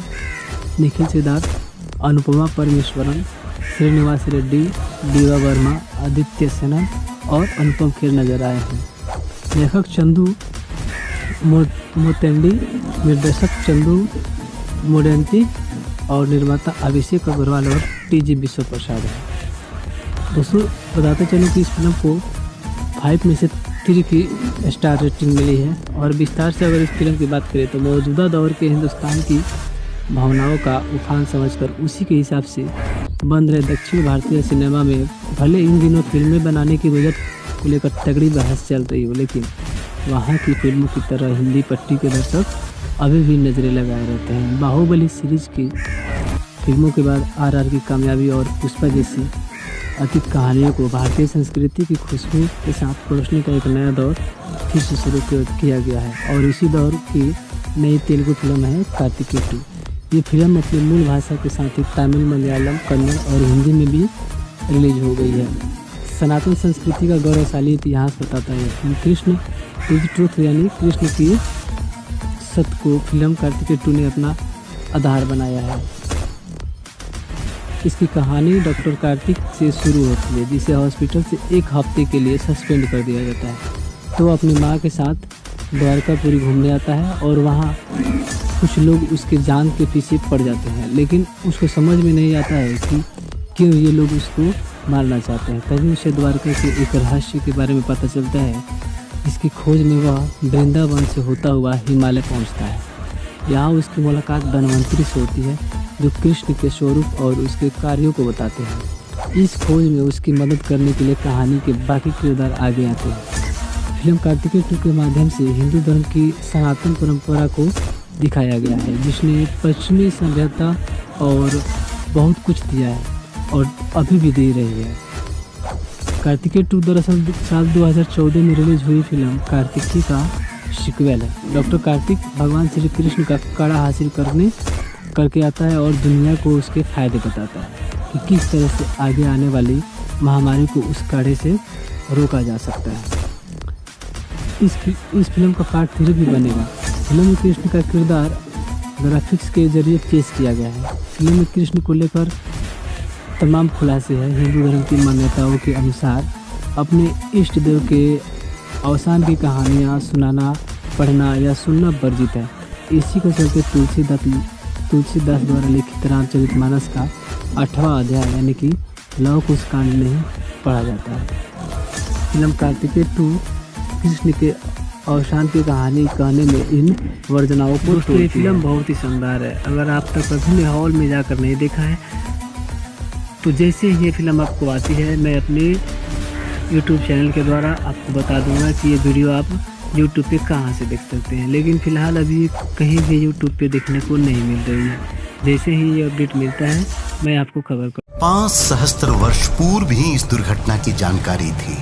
निखिल सिद्धार्थ, अनुपमा परमेश्वरन, श्रीनिवास रेड्डी, दीवा वर्मा, आदित्य सेना और अनुपम खेर नजर आए हैं। लेखक चंदू मोतेंडी, निर्देशक चंदू मोडेंटी और निर्माता अभिषेक अग्रवाल और टीजी विश्व प्रसाद है। दोस्तों बताते चलें कि इस फिल्म को 5 में से 3 की स्टार रेटिंग मिली है। और विस्तार से अगर इस फिल्म की बात करें तो मौजूदा दौर के हिंदुस्तान की भावनाओं का उफान समझकर उसी के हिसाब से बन रहे दक्षिण भारतीय सिनेमा में भले इन दिनों फिल्में बनाने की बजट को लेकर तगड़ी बहस चल रही हो, लेकिन वहाँ की फिल्मों की तरह हिंदी पट्टी के दर्शक अभी भी नज़रें लगाए रहते हैं। बाहुबली सीरीज की फिल्मों के बाद आरआर की कामयाबी और पुष्पा जैसी अतीत कहानियों को भारतीय संस्कृति की खुशबू के साथ परोसने का एक नया दौर फिर से शुरू किया गया है। और इसी दौर की नई तेलुगु फिल्म है कार्तिकेय 2। ये फिल्म अपनी मूल भाषा के साथ ही तमिल, मलयालम, कन्नड़ और हिंदी में भी रिलीज हो गई है। सनातन संस्कृति का गौरवशाली इतिहास बताता है। कृष्ण इज ट्रूथ यानी कृष्ण की सत्य को फिल्म कार्तिकेय 2 ने अपना आधार बनाया है। इसकी कहानी डॉक्टर कार्तिक से शुरू होती है, जिसे हॉस्पिटल से 1 हफ्ते के लिए सस्पेंड कर दिया जाता है। तो अपनी माँ के साथ द्वारकापुरी घूमने आता है और वहाँ कुछ लोग उसके जान के पीछे पड़ जाते हैं, लेकिन उसको समझ में नहीं आता है कि क्यों ये लोग उसको मारना चाहते हैं। तभी उसे द्वारका के एक रहस्य के बारे में पता चलता है, जिसकी खोज में वह वृंदावन से होता हुआ हिमालय पहुंचता है। यहाँ उसकी मुलाकात धन्वंतरी से होती है, जो कृष्ण के स्वरूप और उसके कार्यों को बताते हैं। इस खोज में उसकी मदद करने के लिए कहानी के बाकी किरदार आगे आते हैं। फिल्म कार्तिकेय 2 के माध्यम से हिंदू धर्म की सनातन परंपरा को दिखाया गया है, जिसने पश्चिमी सभ्यता और बहुत कुछ दिया है और अभी भी दे रही है। कार्तिकेय 2 दरअसल साल 2014 में रिलीज हुई फिल्म कार्तिकेय का सीक्वल है। डॉक्टर कार्तिक भगवान श्री कृष्ण का कड़ा हासिल करके आता है और दुनिया को उसके फायदे बताता है कि किस तरह से आगे आने वाली महामारी को उस कड़े से रोका जा सकता है। इस फिल्म का पार्ट 3 भी बनेगा। फिल्म में कृष्ण का किरदार ग्राफिक्स के जरिए पेश किया गया है। फिल्म में कृष्ण को लेकर तमाम खुलासे हैं। हिंदू धर्म की मान्यताओं के अनुसार अपने इष्ट देव के अवसान की कहानियाँ सुनाना, पढ़ना या सुनना वर्जित है। इसी के चलते तुलसीदास द्वारा लिखित रामचरितमानस का 8वां अध्याय यानी कि लव कुश कांड नहीं पढ़ा जाता है। फिल्म कार्तिकेय 2 कृष्ण के अवसान की कहानी कहने में इन वर्जनाओं को तो फिल्म बहुत ही शानदार है। अगर आप तक कभी हॉल में जाकर नहीं देखा है तो जैसे ही ये फिल्म आपको आती है, मैं अपने YouTube चैनल के द्वारा आपको बता दूंगा कि ये वीडियो आप YouTube पे कहाँ से देख सकते हैं। लेकिन फ़िलहाल अभी कहीं भी YouTube पे देखने को नहीं मिल रही है। जैसे ही ये अपडेट मिलता है मैं आपको खबर कर। 5 सहस्त्र वर्ष पूर्व ही इस दुर्घटना की जानकारी थी।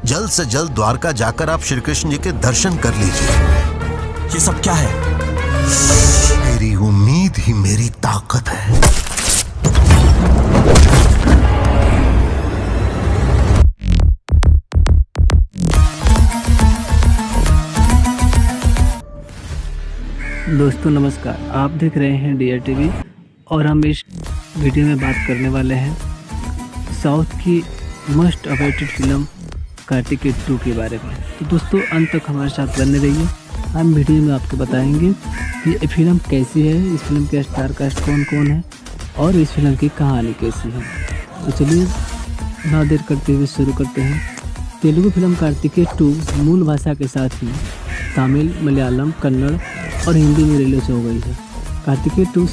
जल्द से जल्द द्वारका जाकर आप श्री कृष्ण जी के दर्शन कर लीजिए। ये सब क्या है? मेरी उम्मीद ही मेरी ताकत है। दोस्तों नमस्कार, आप देख रहे हैं DR TV और हम इस वीडियो में बात करने वाले हैं साउथ की मस्ट अवेटेड फिल्म कार्तिकेय 2 के बारे में। तो दोस्तों अंत तक हमारे साथ बने रहिए। हम वीडियो में आपको बताएंगे कि ये फिल्म कैसी है, इस फिल्म के स्टार कास्ट कौन कौन है और इस फिल्म की कहानी कैसी है। तो चलिए ना देर करते हुए शुरू करते हैं। तेलुगु फिल्म कार्तिकेय 2 मूल भाषा के साथ ही तमिल, मलयालम, कन्नड़ और हिंदी में रिलीज हो गई है। कार्तिकेय 2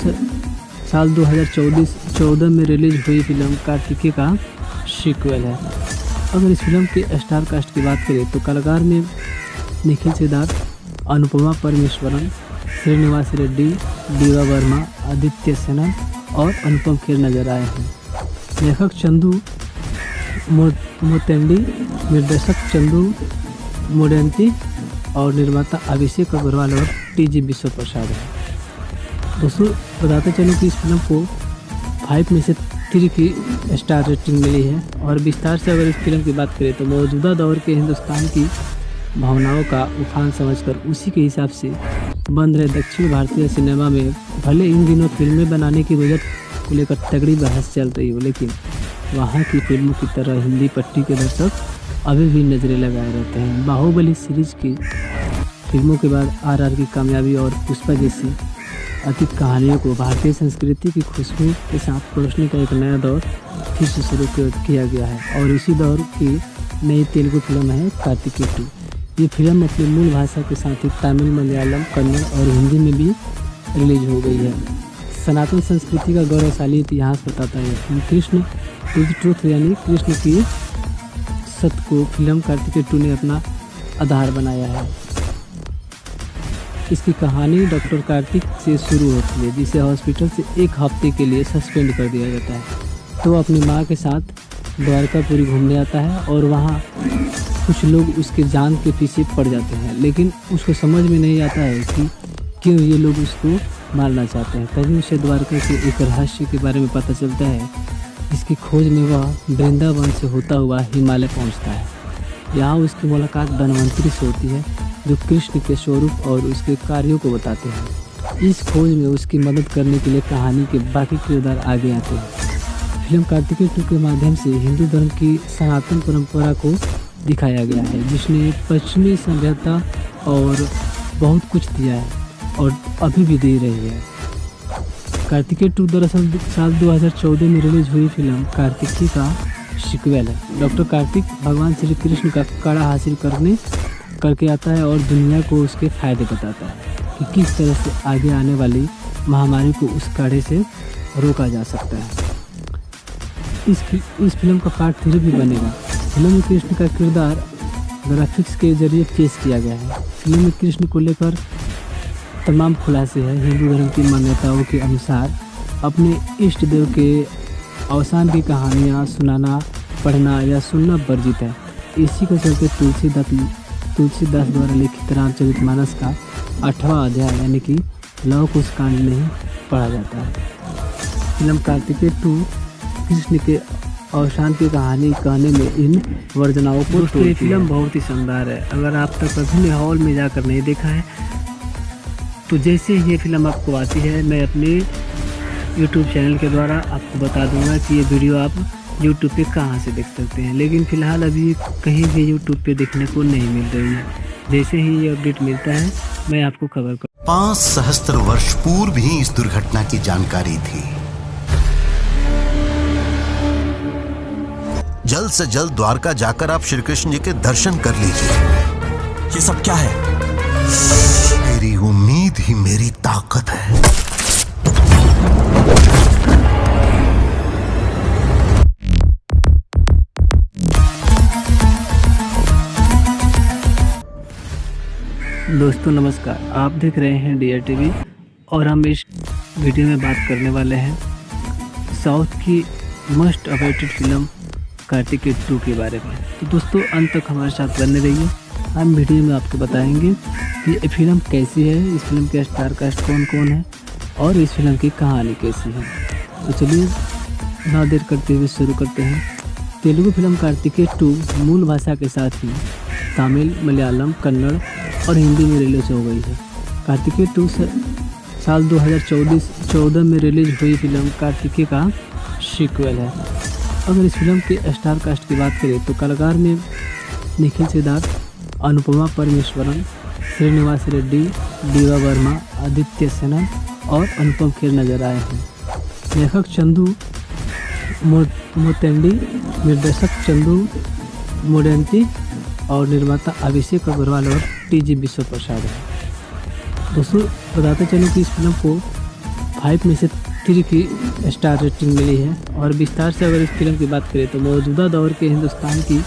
साल 2014 में रिलीज हुई फिल्म कार्तिकेय का सीक्वल है। अगर इस फिल्म के स्टार कास्ट की बात करें तो कलाकार में निखिल सिद्धार्थ, अनुपमा परमेश्वरन, श्रीनिवास रेड्डी, दीवा वर्मा, आदित्य सेना और अनुपम खेर नजर आए हैं। लेखक चंदू मोतेंडी, निर्देशक चंदू मोडेंती और निर्माता अभिषेक अग्रवाल और टीजी विश्व प्रसाद है। दोस्तों बताते चलो कि इस फिल्म को 5 में से 3 की स्टार रेटिंग मिली है। और विस्तार से अगर इस फिल्म की बात करें तो मौजूदा दौर के हिंदुस्तान की भावनाओं का उफान समझकर उसी के हिसाब से बन रहे दक्षिण भारतीय सिनेमा में भले इन दिनों फिल्में बनाने की बजट को लेकर तगड़ी बहस चल रही हो, लेकिन वहाँ की फिल्मों की तरह हिंदी पट्टी के दर्शक अभी भी नज़रें लगाए रहते हैं। बाहुबली सीरीज की फिल्मों के बाद RR की कामयाबी और पुष्पा जैसी अतीत कहानियों को भारतीय संस्कृति की खुशबू के साथ परोसने का एक नया दौर फिर से शुरू किया गया है। और इसी दौर की नई तेलुगु फिल्म है कार्तिकेय 2। ये फिल्म अपनी मूल भाषा के साथ ही तमिल, मलयालम, कन्नड़ और हिंदी में भी रिलीज हो गई है। सनातन संस्कृति का गौरवशाली इतिहास बताता है। कृष्ण इज ट्रूथ यानी कृष्ण की सत्य को फिल्म कार्तिकेय 2 ने अपना आधार बनाया है। इसकी कहानी डॉक्टर कार्तिक से शुरू होती है, जिसे हॉस्पिटल से 1 हफ्ते के लिए सस्पेंड कर दिया जाता है। तो अपनी माँ के साथ द्वारकापुरी घूमने आता है और वहाँ कुछ लोग उसके जान के पीछे पड़ जाते हैं, लेकिन उसको समझ में नहीं आता है कि क्यों ये लोग उसको मारना चाहते हैं। तभी उसे द्वारका के एक रहस्य के बारे में पता चलता है। इसकी खोज में वह वृंदावन से होता हुआ हिमालय पहुंचता है। यहाँ उसकी मुलाकात धन्वंतरी से होती है, जो कृष्ण के स्वरूप और उसके कार्यों को बताते हैं। इस खोज में उसकी मदद करने के लिए कहानी के बाकी किरदार आगे आते हैं। फिल्म कार्तिकेय 2 के माध्यम से हिंदू धर्म की सनातन परंपरा को दिखाया गया है, जिसने पश्चिमी सभ्यता और बहुत कुछ दिया है और अभी भी दे रही है। कार्तिकेय 2 दरअसल साल 2014 में रिलीज हुई फिल्म कार्तिकेय का सीक्वल है। डॉक्टर कार्तिक भगवान श्री कृष्ण का कड़ा हासिल करके आता है और दुनिया को उसके फायदे बताता है कि किस तरह से आगे आने वाली महामारी को उस कड़े से रोका जा सकता है। इस फिल्म का पार्ट 3 भी बनेगा। फिल्म में कृष्ण का किरदार ग्राफिक्स के जरिए पेश किया गया है। फिल्म में कृष्ण को लेकर तमाम खुलासे हैं। हिंदू धर्म की मान्यताओं के अनुसार अपने इष्ट देव के अवसान की कहानियाँ सुनाना, पढ़ना या सुनना वर्जित है। इसी के चलते तुलसीदास द्वारा लिखित रामचरितमानस का 8वां अध्याय यानी कि लव कुश कांड नहीं पढ़ा जाता है। फिल्म कार्तिकेय 2 कृष्ण के अवसान की कहानी कहने में इन वर्जनाओं को ये फिल्म बहुत ही शानदार है। अगर आप तक कभी हॉल में जाकर नहीं देखा है तो जैसे ये फिल्म आपको आती है, मैं अपने YouTube चैनल के द्वारा आपको बता दूंगा कि ये वीडियो आप YouTube पे कहाँ से देख सकते हैं। लेकिन फ़िलहाल अभी कहीं भी YouTube पे देखने को नहीं मिल रही है। जैसे ही ये अपडेट मिलता है मैं आपको खबर कर। 5 सहस्त्र वर्ष पूर्व ही इस दुर्घटना की जानकारी थी। जल्द से जल्द द्वारका जाकर आप श्री कृष्ण जी के दर्शन कर लीजिए। ये सब क्या है? मेरी उम्मीद ही मेरी ताकत है। दोस्तों नमस्कार, आप देख रहे हैं DR TV और हम इस वीडियो में बात करने वाले हैं साउथ की मोस्ट अवेटेड फिल्म कार्तिकेय 2 के बारे में। तो दोस्तों अंत तक हमारे साथ बने रहिए। हम वीडियो में आपको बताएंगे कि ये फिल्म कैसी है, इस फिल्म के स्टार कास्ट कौन कौन है और इस फिल्म की कहानी कैसी है। तो चलिए ना देर करते हुए शुरू करते हैं। तेलुगु फिल्म कार्तिकेय 2 मूल भाषा के साथ ही तमिल, मलयालम, कन्नड़ और हिंदी में रिलीज हो गई है। कार्तिकेय 2 साल 2014 में रिलीज हुई फिल्म कार्तिकेय का सीक्वल है। अगर इस फिल्म के स्टार कास्ट की बात करें तो कलाकार में निखिल सिद्धार्थ, अनुपमा परमेश्वरन, श्रीनिवास रेड्डी, दीवा वर्मा, आदित्य सेना और अनुपम खेर नजर आए हैं। लेखक चंदू मोतेंडी, निर्देशक चंदू मोडेंती और निर्माता अभिषेक अग्रवाल और टीजी विश्व प्रसाद है। दोस्तों बताते चलो कि इस फिल्म को 5 में से 3 की स्टार रेटिंग मिली है। और विस्तार से अगर इस फिल्म की बात करें तो मौजूदा दौर के हिंदुस्तान की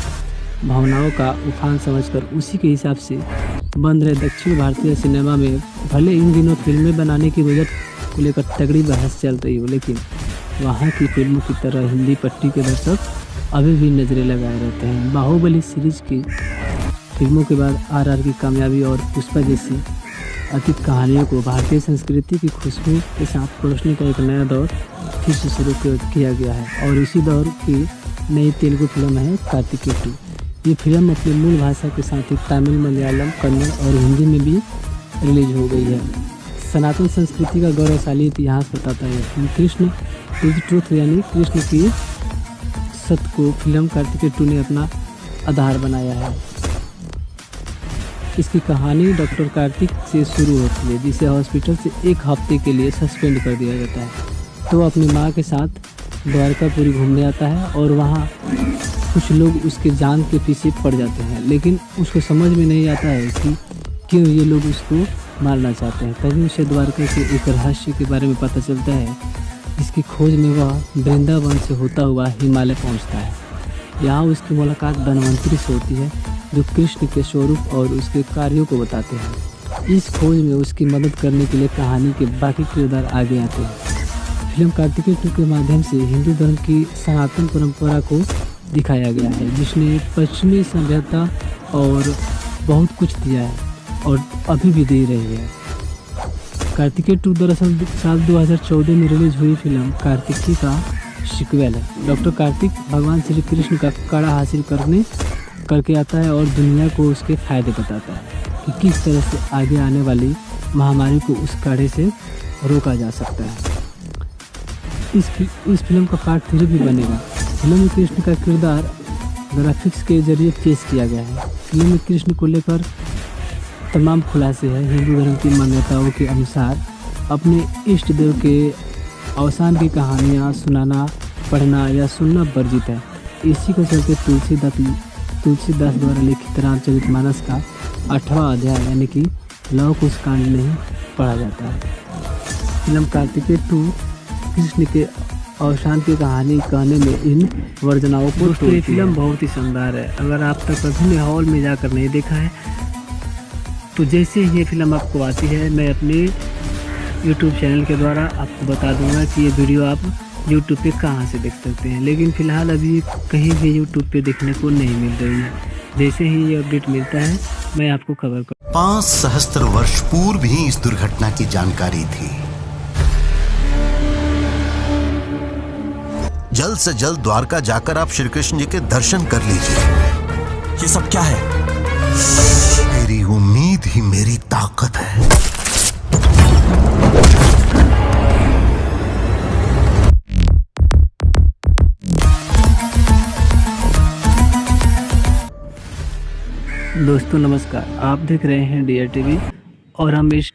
भावनाओं का उफान समझकर उसी के हिसाब से बन रहे दक्षिण भारतीय सिनेमा में भले इन दिनों फिल्में बनाने की बजट को लेकर तगड़ी बहस चल रही हो, लेकिन वहाँ की फिल्मों की तरह हिंदी पट्टी के दर्शक अभी भी नज़रें लगाए रहते हैं। बाहुबली सीरीज की फिल्मों के बाद RR की कामयाबी और पुष्पा जैसी अतीत कहानियों को भारतीय संस्कृति की खुशबू के साथ परोसने का एक नया दौर फिर से शुरू किया गया है और इसी दौर की नई तेलुगु फिल्म है कार्तिकेय 2। ये फिल्म अपनी मूल भाषा के साथ ही तमिल, मलयालम, कन्नड़ और हिंदी में भी रिलीज हो गई है। सनातन संस्कृति का गौरवशाली इतिहास बताता है। कृष्ण इज ट्रूथ यानी कृष्ण की सत्य को फिल्म कार्तिकेय 2 ने अपना आधार बनाया है। इसकी कहानी डॉक्टर कार्तिक से शुरू होती है, जिसे हॉस्पिटल से एक हफ्ते के लिए सस्पेंड कर दिया जाता है। तो वो अपनी माँ के साथ द्वारकापुरी घूमने आता है और वहाँ कुछ लोग उसके जान के पीछे पड़ जाते हैं, लेकिन उसको समझ में नहीं आता है कि क्यों ये लोग उसको मारना चाहते हैं। तभी उसे द्वारका के एक रहस्य के बारे में पता चलता है, जिसकी खोज में वह वृंदावन से होता हुआ हिमालय पहुँचता है। यहाँ उसकी मुलाकात धन्वंतरी से होती है, जो कृष्ण के स्वरूप और उसके कार्यों को बताते हैं। इस खोज में उसकी मदद करने के लिए कहानी के बाकी किरदार आगे आते हैं। फिल्म कार्तिकेय 2 के माध्यम से हिंदू धर्म की सनातन परंपरा को दिखाया गया है, जिसने पश्चिमी सभ्यता और बहुत कुछ दिया है और अभी भी दे रही है। कार्तिकेय 2 दरअसल साल 2014 में रिलीज हुई फिल्म कार्तिकेय का सीक्वल है। डॉक्टर कार्तिक भगवान श्री कृष्ण का कड़ा हासिल करके आता है और दुनिया को उसके फायदे बताता है कि किस तरह से आगे आने वाली महामारी को उस कड़े से रोका जा सकता है। इस फिल्म का पार्ट 3 भी बनेगा। फिल्म में कृष्ण का किरदार ग्राफिक्स के जरिए पेश किया गया है। फिल्म में कृष्ण को लेकर तमाम खुलासे हैं। हिंदू धर्म की मान्यताओं के अनुसार अपने इष्ट देव के अवसान की कहानियाँ सुनाना, पढ़ना या सुनना वर्जित है। इसी को चलते तुलसीदास द्वारा लिखित रामचरितमानस का 8वां अध्याय यानी कि लव कुश कांड नहीं पढ़ा जाता है। फिल्म कार्तिकेय 2 कृष्ण के अवसान की कहानी कहने में इन वर्जनाओं को तोड़ती है। फिल्म बहुत ही शानदार है। अगर आप तक कभी भी हॉल में जाकर नहीं देखा है तो जैसे ही ये फिल्म आपको आती है, मैं अपने YouTube चैनल के द्वारा आपको बता दूंगा कि ये वीडियो आप YouTube पे कहाँ से देख सकते हैं, लेकिन फ़िलहाल अभी कहीं भी YouTube पे देखने को नहीं मिल रही है। जैसे ही ये अपडेट मिलता है मैं आपको खबर कर। 5 सहस्त्र वर्ष पूर्व ही इस दुर्घटना की जानकारी थी। जल्द से जल्द द्वारका जाकर आप श्री कृष्ण जी के दर्शन कर लीजिए। ये सब क्या है? मेरी उम्मीद ही मेरी ताकत है। दोस्तों नमस्कार, आप देख रहे हैं DR TV और हम इस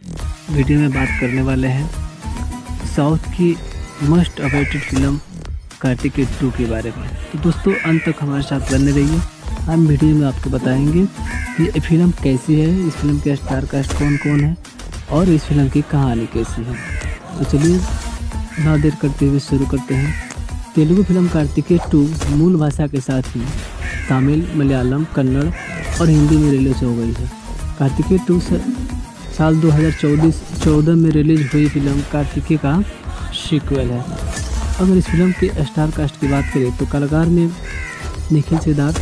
वीडियो में बात करने वाले हैं साउथ की मोस्ट अवेटेड फिल्म कार्तिकेय 2 के बारे में। तो दोस्तों अंत तक हमारे साथ बने रहिए। हम वीडियो में आपको बताएंगे कि ये फिल्म कैसी है, इस फिल्म के स्टार कास्ट कौन कौन है और इस फिल्म की कहानी कैसी है। तो चलिए ना देर करते हुए शुरू करते हैं। तेलुगु फिल्म कार्तिकेय 2 मूल भाषा के साथ ही तमिल, मलयालम, कन्नड़ और हिंदी में रिलीज हो गई है। कार्तिकेय 2 साल 2014 में रिलीज हुई फिल्म कार्तिकेय का सीक्वल है। अगर इस फिल्म के स्टार कास्ट की बात करें तो कलाकार में निखिल सिद्धार्थ,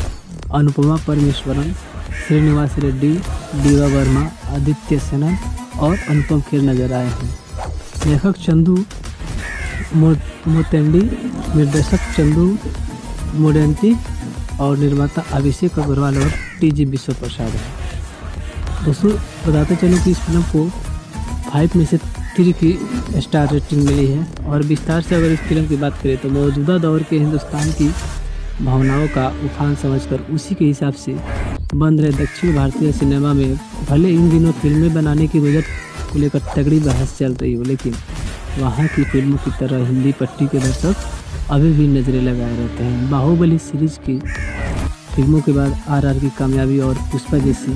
अनुपमा परमेश्वरन, श्रीनिवास रेड्डी, दीवा वर्मा, आदित्य सेना और अनुपम खेर नजर आए हैं। लेखक चंदू मोतेंडी, निर्देशक चंदू मोडेंटी और निर्माता अभिषेक अग्रवाल और TG विश्व प्रसाद है। दोस्तों बताते चलें कि इस फिल्म को 5 में से 3 की स्टार रेटिंग मिली है। और विस्तार से अगर इस फिल्म की बात करें तो मौजूदा दौर के हिंदुस्तान की भावनाओं का उफान समझकर उसी के हिसाब से बन रहे दक्षिण भारतीय सिनेमा में भले इन दिनों फिल्में बनाने की बजट को लेकर तगड़ी बहस चल रही हो, लेकिन वहाँ की फिल्मों की तरह हिंदी पट्टी के दर्शक अभी भी नज़रें लगाए रहते हैं। बाहुबली सीरीज की फिल्मों के बाद RR की कामयाबी और पुष्पा जैसी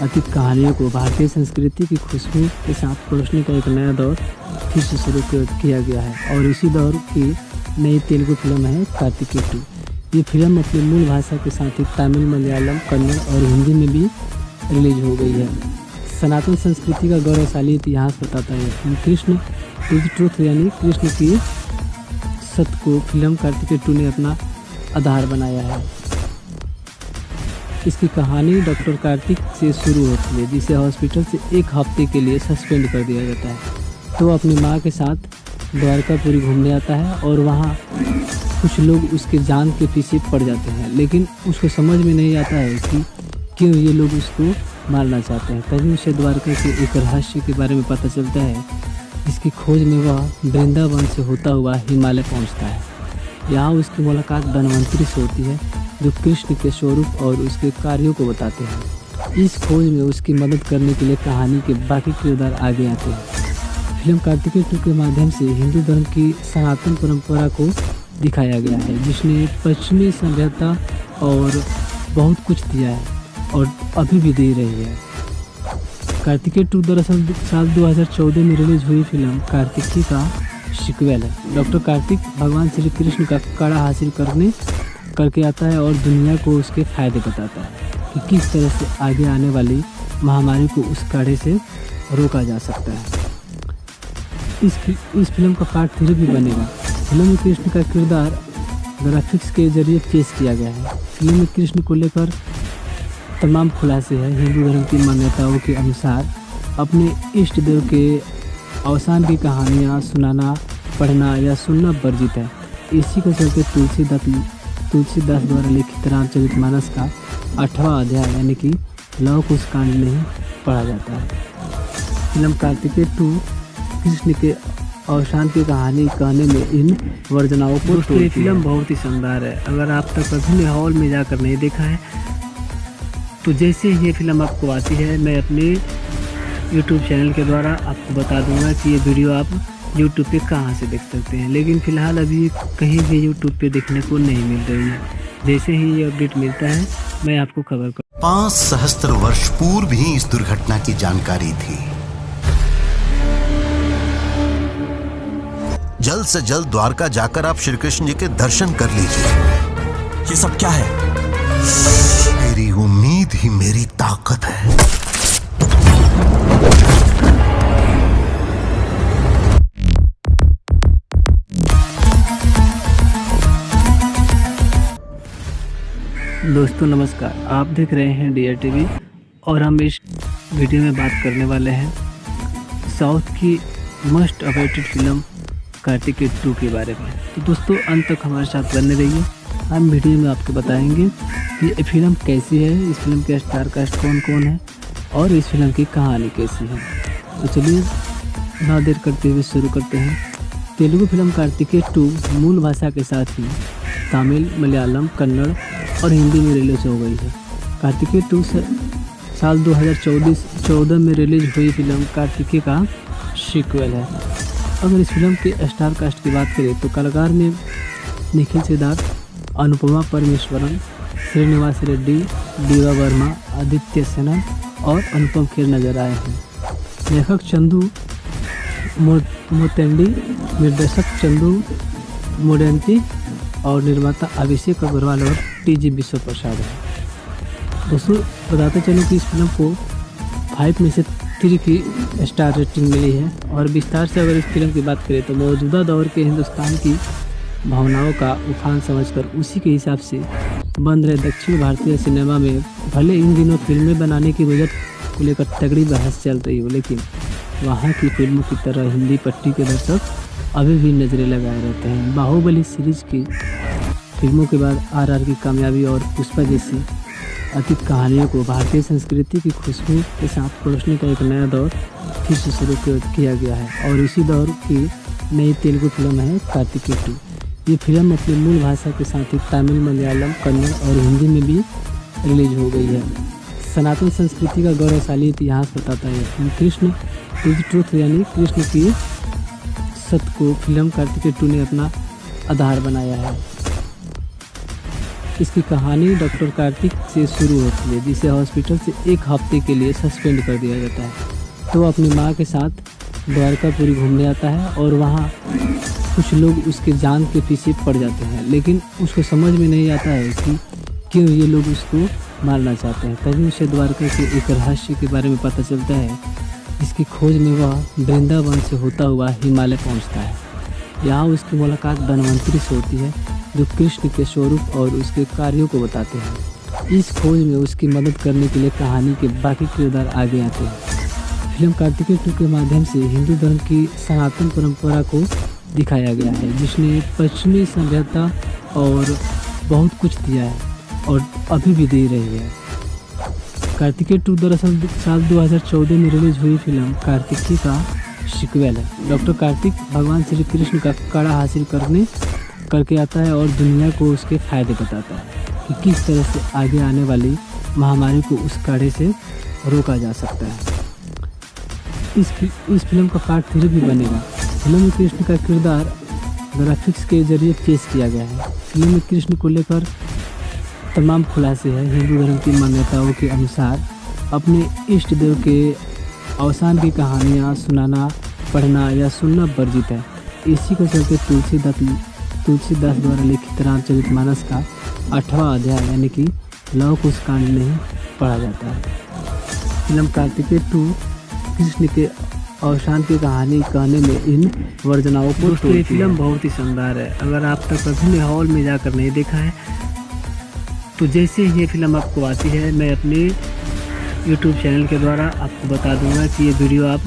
अतीत कहानियों को भारतीय संस्कृति की खुशबू के साथ परोसने का एक नया दौर फिर से शुरू किया गया है और इसी दौर की नई तेलुगु फिल्म है कार्तिकेय 2। ये फिल्म अपनी मूल भाषा के साथ ही तमिल, मलयालम, कन्नड़ और हिंदी में भी रिलीज हो गई है। सनातन संस्कृति का गौरवशाली इतिहास बताता है। कृष्ण इज ट्रूथ यानी कृष्ण की सत्य को फिल्म कार्तिकेय 2 ने अपना आधार बनाया है। इसकी कहानी डॉक्टर कार्तिक से शुरू होती है, जिसे हॉस्पिटल से 1 हफ्ते के लिए सस्पेंड कर दिया जाता है। तो अपनी माँ के साथ द्वारकापुरी घूमने आता है और वहाँ कुछ लोग उसके जान के पीछे पड़ जाते हैं, लेकिन उसको समझ में नहीं आता है कि क्यों ये लोग उसको मारना चाहते हैं। तभी उसे द्वारका के एक रहस्य के बारे में पता चलता है। इसकी खोज में वह वृंदावन से होता हुआ हिमालय पहुंचता है। यहाँ उसकी मुलाकात धन्वंतरी से होती है, जो कृष्ण के स्वरूप और उसके कार्यों को बताते हैं। इस खोज में उसकी मदद करने के लिए कहानी के बाकी किरदार आगे आते हैं। फिल्म कार्तिकेय 2 के माध्यम से हिंदू धर्म की सनातन परंपरा को दिखाया गया है, जिसने पश्चिमी सभ्यता और बहुत कुछ दिया है और अभी भी दे रही है। कार्तिकेय 2 दरअसल साल 2014 में रिलीज हुई फिल्म कार्तिकी का सीक्वल है। डॉक्टर कार्तिक भगवान श्री कृष्ण का कड़ा हासिल करके आता है और दुनिया को उसके फायदे बताता है कि किस तरह से आगे आने वाली महामारी को उस कड़े से रोका जा सकता है। इस फिल्म का पार्ट 3 भी बनेगा। फिल्म में कृष्ण का किरदार ग्राफिक्स के जरिए पेश किया गया है। फिल्म में कृष्ण को लेकर तमाम खुलासे हैं। हिंदू धर्म की मान्यताओं के अनुसार अपने इष्ट देव के अवसान की कहानियाँ सुनाना, पढ़ना या सुनना वर्जित है। इसी के चलते तुलसीदास द्वारा लिखित रामचरितमानस का 8वां अध्याय यानी कि लव कुश कांड नहीं पढ़ा जाता है। फिल्म कार्तिकेय 2 कृष्ण के अवसान की कहानी कहने में इन वर्जनाओं को तोड़ती है। फिल्म बहुत ही शानदार है। अगर आप तक कभी हॉल में जाकर नहीं देखा है तो जैसे ही ये फिल्म आपको आती है, मैं अपने YouTube चैनल के द्वारा आपको बता दूंगा कि ये वीडियो आप YouTube पे कहाँ से देख सकते हैं। लेकिन फ़िलहाल अभी कहीं भी YouTube पे देखने को नहीं मिल रही है। जैसे ही ये अपडेट मिलता है मैं आपको खबर कर। 5 सहस्त्र वर्ष पूर्व ही इस दुर्घटना की जानकारी थी। जल्द से जल्द द्वारका जाकर आप श्री कृष्ण जी के दर्शन कर लीजिए। ये सब क्या है? मेरी उम्मीद ही मेरी ताकत है। दोस्तों नमस्कार, आप देख रहे हैं DRTV और हम इस वीडियो में बात करने वाले हैं साउथ की मस्ट अवेटेड फिल्म कार्तिकेय 2 के बारे में। तो दोस्तों अंत तक हमारे साथ बने रहिए। हम वीडियो में आपको बताएंगे कि ये फिल्म कैसी है, इस फिल्म के स्टार कास्ट कौन कौन है और इस फिल्म की कहानी कैसी है। तो चलिए ना देर करते हुए शुरू करते हैं। तेलुगु फिल्म कार्तिकेय 2 मूल भाषा के साथ ही तमिल, मलयालम, कन्नड़ और हिंदी में रिलीज हो गई है। कार्तिकेय 2 साल 2014 में रिलीज हुई फिल्म कार्तिकेय का सीक्वल है। अगर इस फिल्म के स्टार कास्ट की बात करें तो कलाकार में निखिल सिद्धार्थ, अनुपमा परमेश्वरन, श्रीनिवास रेड्डी, दीवा वर्मा, आदित्य सेना और अनुपम खेर नजर आए हैं। लेखक चंदू मोतेंडी, निर्देशक चंदू मोडेंटी और निर्माता अभिषेक अग्रवाल और TG विश्व प्रसाद है। दोस्तों बताते चलूँ कि इस फिल्म को 5 में से 3 की स्टार रेटिंग मिली है। और विस्तार से अगर इस फिल्म की बात करें तो मौजूदा दौर के हिंदुस्तान की भावनाओं का उफान समझकर उसी के हिसाब से बन रहे दक्षिण भारतीय सिनेमा में भले इन दिनों फिल्में बनाने की बजट को लेकर तगड़ी बहस चल रही हो, लेकिन वहाँ की फिल्मों की तरह हिंदी पट्टी के दर्शक अभी भी नज़रें लगाए रहते हैं। बाहुबली सीरीज की फिल्मों के बाद RR की कामयाबी और पुष्पा जैसी अतीत कहानियों को भारतीय संस्कृति की खुशबू के साथ परोसने का एक नया दौर फिर से शुरू किया गया है। और इसी दौर की नई तेलुगु फिल्म है कार्तिकेय 2। ये फिल्म अपनी मूल भाषा के साथ ही तमिल, मलयालम, कन्नड़ और हिंदी में भी रिलीज हो गई है। सनातन संस्कृति का गौरवशाली इतिहास बताता है। कृष्ण इज ट्रूथ यानी कृष्ण की सत्य को फिल्म कार्तिकेय 2 ने अपना आधार बनाया है। इसकी कहानी डॉक्टर कार्तिक से शुरू होती है, जिसे हॉस्पिटल से 1 हफ्ते के लिए सस्पेंड कर दिया जाता है। तो अपनी माँ के साथ द्वारकापुरी घूमने आता है और वहाँ कुछ लोग उसके जान के पीछे पड़ जाते हैं, लेकिन उसको समझ में नहीं आता है कि क्यों ये लोग उसको मारना चाहते हैं। तभी उसे द्वारका के एक रहस्य के बारे में पता चलता है, जिसकी खोज में वह वृंदावन से होता हुआ हिमालय पहुंचता है। यहाँ उसकी मुलाकात धन्वंतरी से होती है, जो कृष्ण के स्वरूप और उसके कार्यों को बताते हैं। इस खोज में उसकी मदद करने के लिए कहानी के बाकी किरदार आगे आते हैं। फिल्म कार्तिकेय 2 के माध्यम से हिंदू धर्म की सनातन परंपरा को दिखाया गया है, जिसने पश्चिमी सभ्यता और बहुत कुछ दिया है और अभी भी दे रही है। कार्तिकेय 2 दरअसल साल 2014 में रिलीज हुई फिल्म कार्तिकेय का सीक्वल है। डॉक्टर कार्तिक भगवान श्री कृष्ण का कड़ा हासिल करके आता है और दुनिया को उसके फायदे बताता है कि किस तरह से आगे आने वाली महामारी को उस कड़े से रोका जा सकता है। इस फिल्म का पार्ट 3 भी बनेगा। फिल्म में कृष्ण का किरदार ग्राफिक्स के जरिए पेश किया गया है। फिल्म में कृष्ण को लेकर तमाम खुलासे हैं। हिंदू धर्म की मान्यताओं के अनुसार अपने इष्ट देव के अवसान की कहानियाँ सुनाना, पढ़ना या सुनना वर्जित है। इसी के चलते तुलसीदास द्वारा लिखित रामचरितमानस का 8वां अध्याय यानी कि लव कुश कांड नहीं पढ़ा जाता है। फिल्म कार्तिकेय 2 कृष्ण के अवसान की कहानी कहने में इन वर्जनाओं को दोस्तों ये फिल्म बहुत ही शानदार है। अगर आप तक कभी भी हॉल में जाकर नहीं देखा है तो जैसे ही ये फिल्म आपको आती है, मैं अपने यूट्यूब चैनल के द्वारा आपको बता दूंगा कि ये वीडियो आप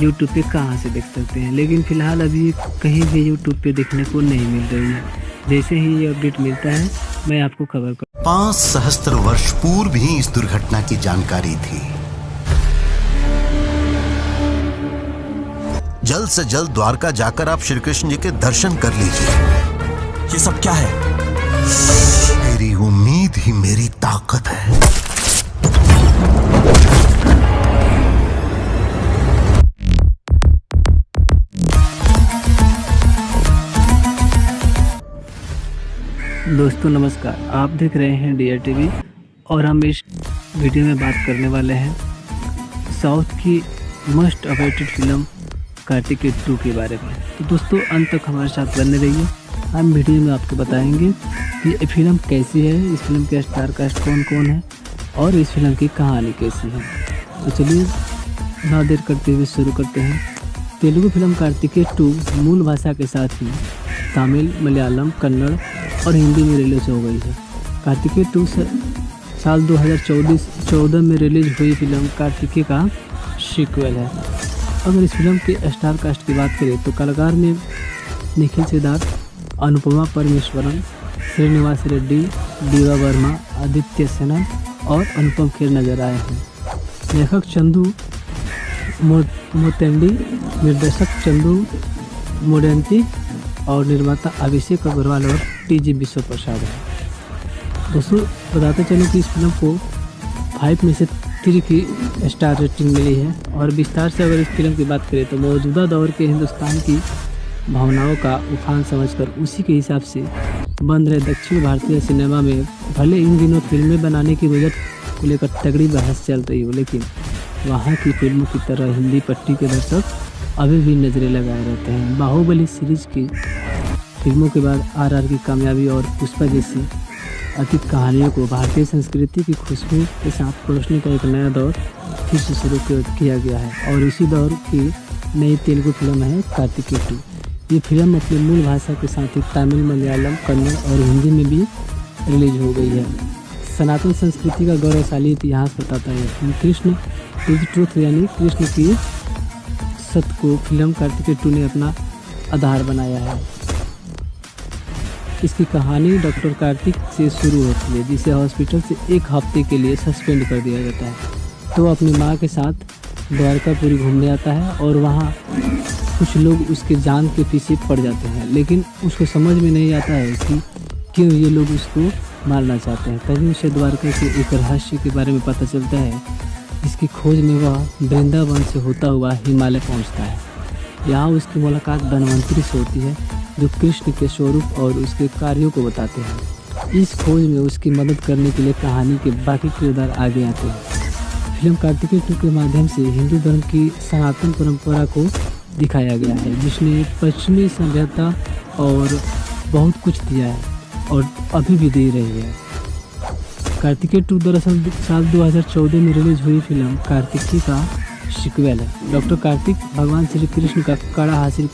यूट्यूब पे कहाँ से देख सकते हैं। लेकिन फ़िलहाल अभी कहीं भी यूट्यूब पे देखने को नहीं मिल रही है। जैसे ही ये अपडेट मिलता है मैं आपको खबर कर 5 सहस्त्र वर्ष पूर्व ही इस दुर्घटना की जानकारी थी। जल्द से जल्द द्वारका जाकर आप श्री कृष्ण जी के दर्शन कर लीजिए। ये सब क्या है? मेरी उम्मीद ही मेरी ताकत है। दोस्तों नमस्कार, आप देख रहे हैं DR TV और हम इस वीडियो में बात करने वाले हैं साउथ की मोस्ट अवेटेड फिल्म कार्तिकेय 2 के बारे में। तो दोस्तों अंत तक हमारे साथ बने रहिए। हम वीडियो में आपको बताएंगे कि ये फिल्म कैसी है, इस फिल्म के स्टार कास्ट कौन कौन है और इस फिल्म की कहानी कैसी है। तो चलिए ना देर करते हुए शुरू करते हैं। तेलुगु फिल्म कार्तिकेय 2 मूल भाषा के साथ ही तमिल, मलयालम, कन्नड़ और हिंदी में रिलीज हो गई है। कार्तिकेय 2 साल 2014 में रिलीज हुई फिल्म कार्तिकेय का सीक्वल है। अगर इस फिल्म के स्टार कास्ट की बात करें तो कलाकार में निखिल सिद्धार्थ, अनुपमा परमेश्वरन, श्रीनिवास रेड्डी, दीवा वर्मा, आदित्य सेना और अनुपम खेर नजर आए हैं। लेखक चंदू मोतेंडी, निर्देशक चंदू मोडेंटी और निर्माता अभिषेक अग्रवाल और TG विश्व प्रसाद है। दोस्तों बताते चलें कि इस फिल्म को 5 में से 3 की स्टार रेटिंग मिली है। और विस्तार से अगर इस फिल्म की बात करें तो मौजूदा दौर के हिंदुस्तान की भावनाओं का उफान समझकर उसी के हिसाब से बन रहे दक्षिण भारतीय सिनेमा में भले इन दिनों फिल्में बनाने की बजट को लेकर तगड़ी बहस चल रही हो, लेकिन वहाँ की फिल्मों की तरह हिंदी पट्टी के दर्शक अभी भी नज़रें लगाए रहते हैं। बाहुबली सीरीज की फिल्मों के बाद RR की कामयाबी और पुष्पा जैसी अतीत कहानियों को भारतीय संस्कृति की खुशबू के साथ परोसने का एक नया दौर फिर से शुरू किया गया है और इसी दौर की नई तेलुगु फिल्म है कार्तिकेय 2। ये फिल्म अपनी मूल भाषा के साथ ही तमिल, मलयालम, कन्नड़ और हिंदी में भी रिलीज हो गई है। सनातन संस्कृति का गौरवशाली इतिहास बताता है। कृष्ण इज ट्रूथ यानी कृष्ण की सत्य को फिल्म कार्तिकेय 2 ने अपना आधार बनाया है। इसकी कहानी डॉक्टर कार्तिक से शुरू होती है, जिसे हॉस्पिटल से 1 हफ्ते के लिए सस्पेंड कर दिया जाता है। तो अपनी माँ के साथ द्वारकापुरी घूमने आता है और वहाँ कुछ लोग उसके जान के पीछे पड़ जाते हैं, लेकिन उसको समझ में नहीं आता है कि क्यों ये लोग उसको मारना चाहते हैं। तभी उसे द्वारका के एक रहस्य के बारे में पता चलता है, जिसकी खोज में वह वृंदावन से होता हुआ हिमालय पहुंचता है। यहाँ उसकी मुलाकात धन्वंतरी से होती है, जो कृष्ण के स्वरूप और उसके कार्यों को बताते हैं। इस खोज में उसकी मदद करने के लिए कहानी के बाकी किरदार आगे आते हैं। फिल्म कार्तिकेय 2 के माध्यम से हिंदू धर्म की सनातन परंपरा को दिखाया गया है, जिसने पश्चिमी सभ्यता और बहुत कुछ दिया है और अभी भी दे रही है। कार्तिकेय 2 दरअसल साल 2014 में रिलीज हुई फिल्म कार्तिकी का सीक्वल है। डॉक्टर कार्तिक भगवान श्री कृष्ण का कड़ा हासिल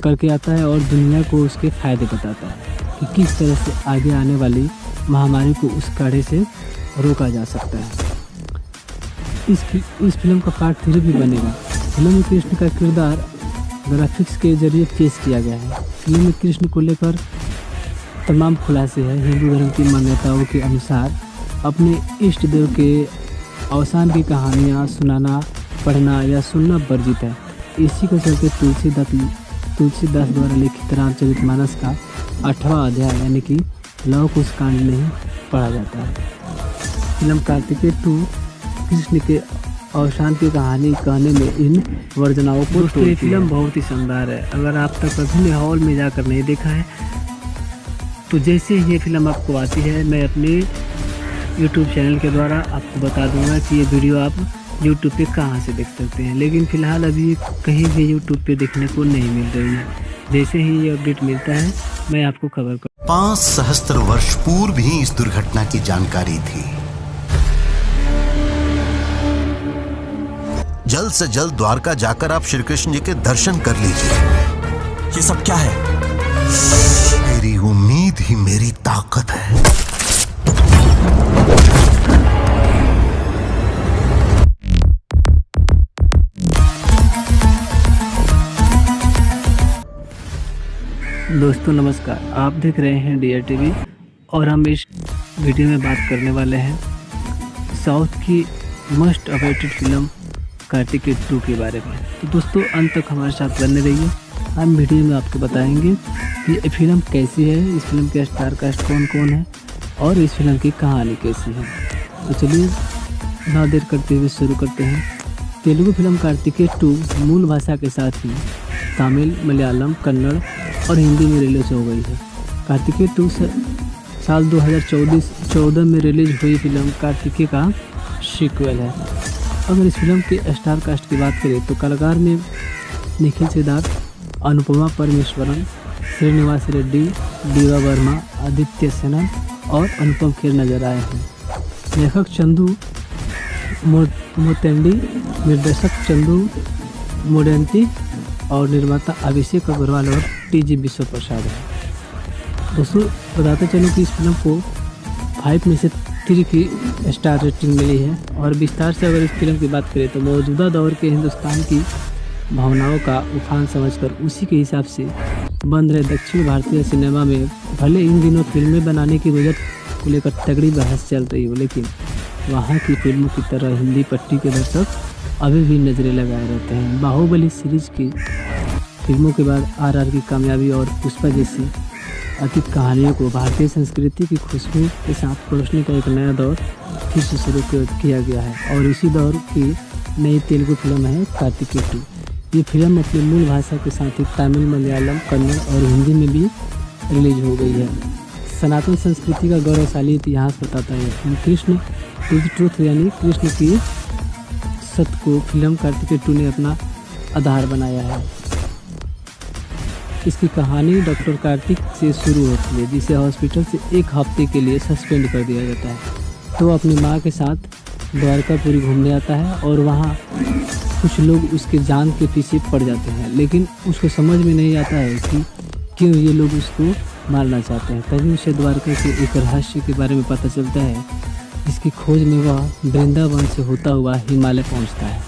करके आता है और दुनिया को उसके फ़ायदे बताता है कि किस तरह से आगे आने वाली महामारी को उस कड़े से रोका जा सकता है। इस फिल्म का पार्ट 3 भी बनेगा। फिल्म में कृष्ण का किरदार ग्राफिक्स के जरिए पेश किया गया है। फिल्म में कृष्ण को लेकर तमाम खुलासे हैं। हिंदू धर्म की मान्यताओं के अनुसार अपने इष्ट देव के अवसान की कहानियाँ सुनाना, पढ़ना या सुनना वर्जित है। इसी को चलते तुलसीदास द्वारा लिखित रामचरितमानस का 8वां अध्याय यानी कि लव कुश कांड नहीं पढ़ा जाता है। फिल्म कार्तिकेय 2 कृष्ण के अवसान की कहानी कहने में इन वर्जनाओं को तोड़ती है। फिल्म बहुत ही शानदार है। अगर आप तक कभी हॉल में जाकर नहीं देखा है तो जैसे ही ये फिल्म आपको आती है मैं अपने YouTube चैनल के द्वारा आपको बता दूंगा कि ये वीडियो आप YouTube पे कहाँ से देख सकते हैं, लेकिन फ़िलहाल अभी कहीं भी YouTube पे देखने को नहीं मिल रही है। जैसे ही ये अपडेट मिलता है मैं आपको खबर कर। 5 सहस्त्र वर्ष पूर्व ही इस दुर्घटना की जानकारी थी। जल्द से जल्द द्वारका जाकर आप श्री कृष्ण जी के दर्शन कर लीजिए। ये सब क्या है? मेरी उम्मीद ही मेरी ताकत है। दोस्तों नमस्कार, आप देख रहे हैं DR TV और हम इस वीडियो में बात करने वाले हैं साउथ की मस्ट अवेटेड फिल्म कार्तिकेय 2 के बारे में। तो दोस्तों अंत तक हमारे साथ बने रहिए। हम वीडियो में आपको बताएंगे कि ये फिल्म कैसी है, इस फिल्म के स्टार कास्ट कौन कौन है और इस फिल्म की कहानी कैसी है। तो चलिए ना देर करते हुए शुरू करते हैं। तेलुगु फिल्म कार्तिकेय 2 मूल भाषा के साथ ही तमिल, मलयालम, कन्नड़ और हिंदी में रिलीज हो गई है। कार्तिकेय 2 साल 2014 में रिलीज हुई फिल्म कार्तिकेय का सीक्वल है। अगर इस फिल्म के स्टार कास्ट की बात करें तो कलाकार में निखिल सिद्धार्थ, अनुपमा परमेश्वरन, श्रीनिवास रेड्डी, दीवा वर्मा, आदित्य सेना और अनुपम खेर नजर आए हैं। लेखक चंदू मोतेंडी, निर्देशक चंदू मोडेंटी और निर्माता अभिषेक अग्रवाल और TG विश्व प्रसाद है। दोस्तों बताते चलूँ कि इस फिल्म को 5 में से 3 की स्टार रेटिंग मिली है। और विस्तार से अगर इस फिल्म की बात करें तो मौजूदा दौर के हिंदुस्तान की भावनाओं का उफान समझकर उसी के हिसाब से बन रहे दक्षिण भारतीय सिनेमा में भले इन दिनों फिल्में बनाने की बजट को लेकर तगड़ी बहस चल रही हो, लेकिन वहाँ की फिल्मों की तरह हिंदी पट्टी के दर्शक अभी भी नज़रें लगाए रहते हैं। बाहुबली सीरीज की फिल्मों के बाद RR की कामयाबी और पुष्पा जैसी अतीत कहानियों को भारतीय संस्कृति की खुशबू के साथ परोसने का एक नया दौर फिर से शुरू किया गया है और इसी दौर की नई तेलुगु फिल्म है कार्तिकेय 2। ये फिल्म अपनी मूल भाषा के साथ ही तमिल, मलयालम, कन्नड़ और हिंदी में भी रिलीज हो गई है। सनातन संस्कृति का गौरवशाली इतिहास बताता है। कृष्ण इज ट्रूथ यानी कृष्ण की सत्य को फिल्म कार्तिकेय 2 ने अपना आधार बनाया है। इसकी कहानी डॉक्टर कार्तिक से शुरू होती है, जिसे हॉस्पिटल से 1 हफ्ते के लिए सस्पेंड कर दिया जाता है। तो अपनी माँ के साथ द्वारकापुरी घूमने आता है और वहाँ कुछ लोग उसके जान के पीछे पड़ जाते हैं, लेकिन उसको समझ में नहीं आता है कि क्यों ये लोग उसको मारना चाहते हैं। तभी उसे द्वारका के एक रहस्य के बारे में पता चलता है, जिसकी खोज में वह वृंदावन से होता हुआ हिमालय पहुंचता है।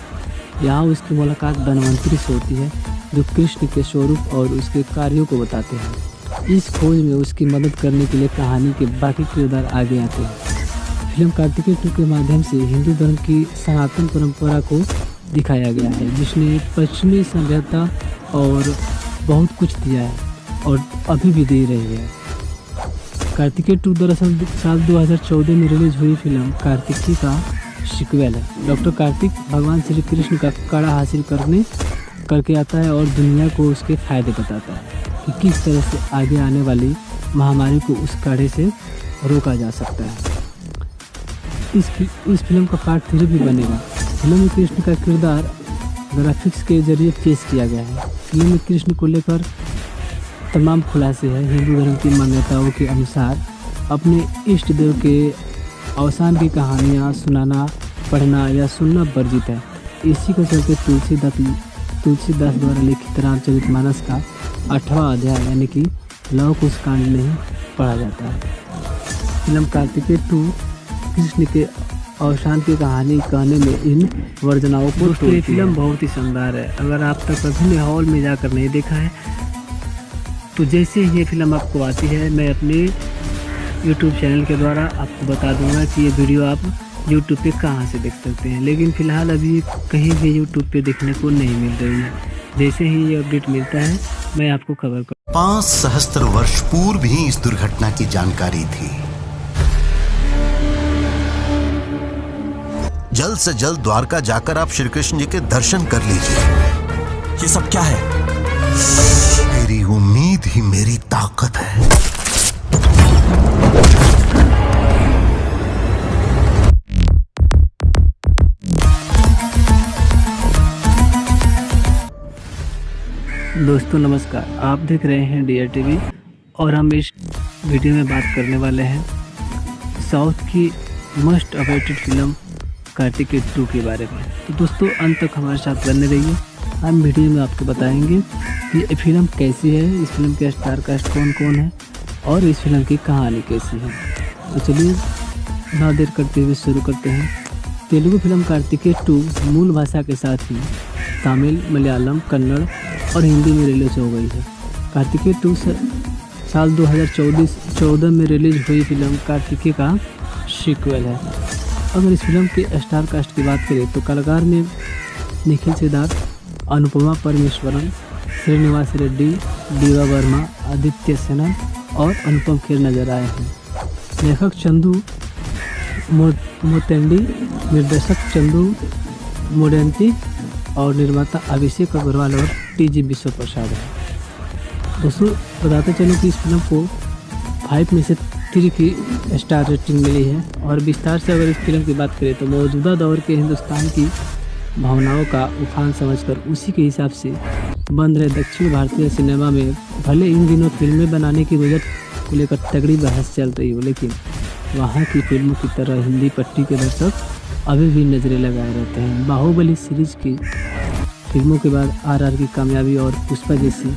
यहाँ उसकी मुलाकात धन्वंतरी से होती है, जो कृष्ण के स्वरूप और उसके कार्यों को बताते हैं। इस खोज में उसकी मदद करने के लिए कहानी के बाकी किरदार आगे आते हैं। फिल्म कार्तिकेय 2 के माध्यम से हिंदू धर्म की सनातन परंपरा को दिखाया गया है, जिसने पश्चिमी सभ्यता और बहुत कुछ दिया है और अभी भी दे रही है। कार्तिकेय 2 दरअसल साल 2014 में रिलीज हुई फिल्म कार्तिकी का सीक्वल है। डॉक्टर कार्तिक भगवान श्री कृष्ण का कड़ा हासिल करके आता है और दुनिया को उसके फ़ायदे बताता है कि किस तरह से आगे आने वाली महामारी को उस कड़े से रोका जा सकता है। इस फिल्म का पार्ट 3 भी बनेगा। फिल्म में कृष्ण का किरदार ग्राफिक्स के जरिए पेश किया गया है। फिल्म में कृष्ण को लेकर तमाम खुलासे हैं। हिंदू धर्म की मान्यताओं के अनुसार अपने इष्ट देव के अवसान की कहानियाँ सुनाना, पढ़ना या सुनना वर्जित है। इसी के चलते तुलसीदास द्वारा लिखित रामचरितमानस का 8वां अध्याय यानी कि लव कुश कांड नहीं पढ़ा जाता है। फिल्म कार्तिकेय 2 कृष्ण के अवसान की कहानी कहने में इन वर्जनाओं को दोस्तों ये फिल्म बहुत ही शानदार है। अगर आप तक कभी हॉल में जाकर नहीं देखा है तो जैसे ही ये फिल्म आपको आती है मैं अपने YouTube चैनल के द्वारा आपको बता दूंगा कि ये वीडियो आप YouTube पे कहाँ से देख सकते हैं, लेकिन फ़िलहाल अभी कहीं भी YouTube पे देखने को नहीं मिल रही है। जैसे ही ये अपडेट मिलता है मैं आपको खबर कर 5 सहस्त्र वर्ष पूर्व ही इस दुर्घटना की जानकारी थी। जल्द से जल्द द्वारका जाकर आप श्री कृष्ण जी के दर्शन कर लीजिए। ये सब क्या है? मेरी उम्मीद ही मेरी ताकत है। दोस्तों नमस्कार, आप देख रहे हैं DR TV और हम इस वीडियो में बात करने वाले हैं साउथ की मस्ट अवेटेड फिल्म कार्तिकेय 2 के बारे में। तो दोस्तों अंत तक हमारे साथ बने रहिए। हम वीडियो में आपको बताएंगे कि ये फिल्म कैसी है, इस फिल्म के स्टार कास्ट कौन कौन है और इस फिल्म की कहानी कैसी है। तो चलिए ना देर करते हुए शुरू करते हैं। तेलुगु फिल्म कार्तिकेय 2 मूल भाषा के साथ ही तमिल, मलयालम, कन्नड़ और हिंदी में रिलीज हो गई है। कार्तिकेय 2 साल 2014 में रिलीज हुई फिल्म कार्तिकेय का सीक्वल है। अगर इस फिल्म के स्टार कास्ट की बात करें तो कलाकार में निखिल सिद्धार्थ, अनुपमा परमेश्वरन, श्रीनिवास रेड्डी, दीवा वर्मा, आदित्य सेनन और अनुपम खेर नजर आए हैं। लेखक चंदू मोतेंडी, निर्देशक चंदू मोडेंती और निर्माता अभिषेक अग्रवाल और TG विश्व प्रसाद है। दोस्तों बताते चलो कि इस फिल्म को 5 में से 3 की स्टार रेटिंग मिली है। और विस्तार से अगर इस फिल्म की बात करें तो मौजूदा दौर के हिंदुस्तान की भावनाओं का उफान समझकर उसी के हिसाब से बन रहे दक्षिण भारतीय सिनेमा में भले इन दिनों फिल्में बनाने की बजट को लेकर तगड़ी बहस चल रही हो, लेकिन वहाँ की फिल्मों की तरह हिंदी पट्टी के दर्शक अभी भी नज़रें लगाए रहते हैं। बाहुबली सीरीज की फिल्मों के बाद RR की कामयाबी और पुष्पा जैसी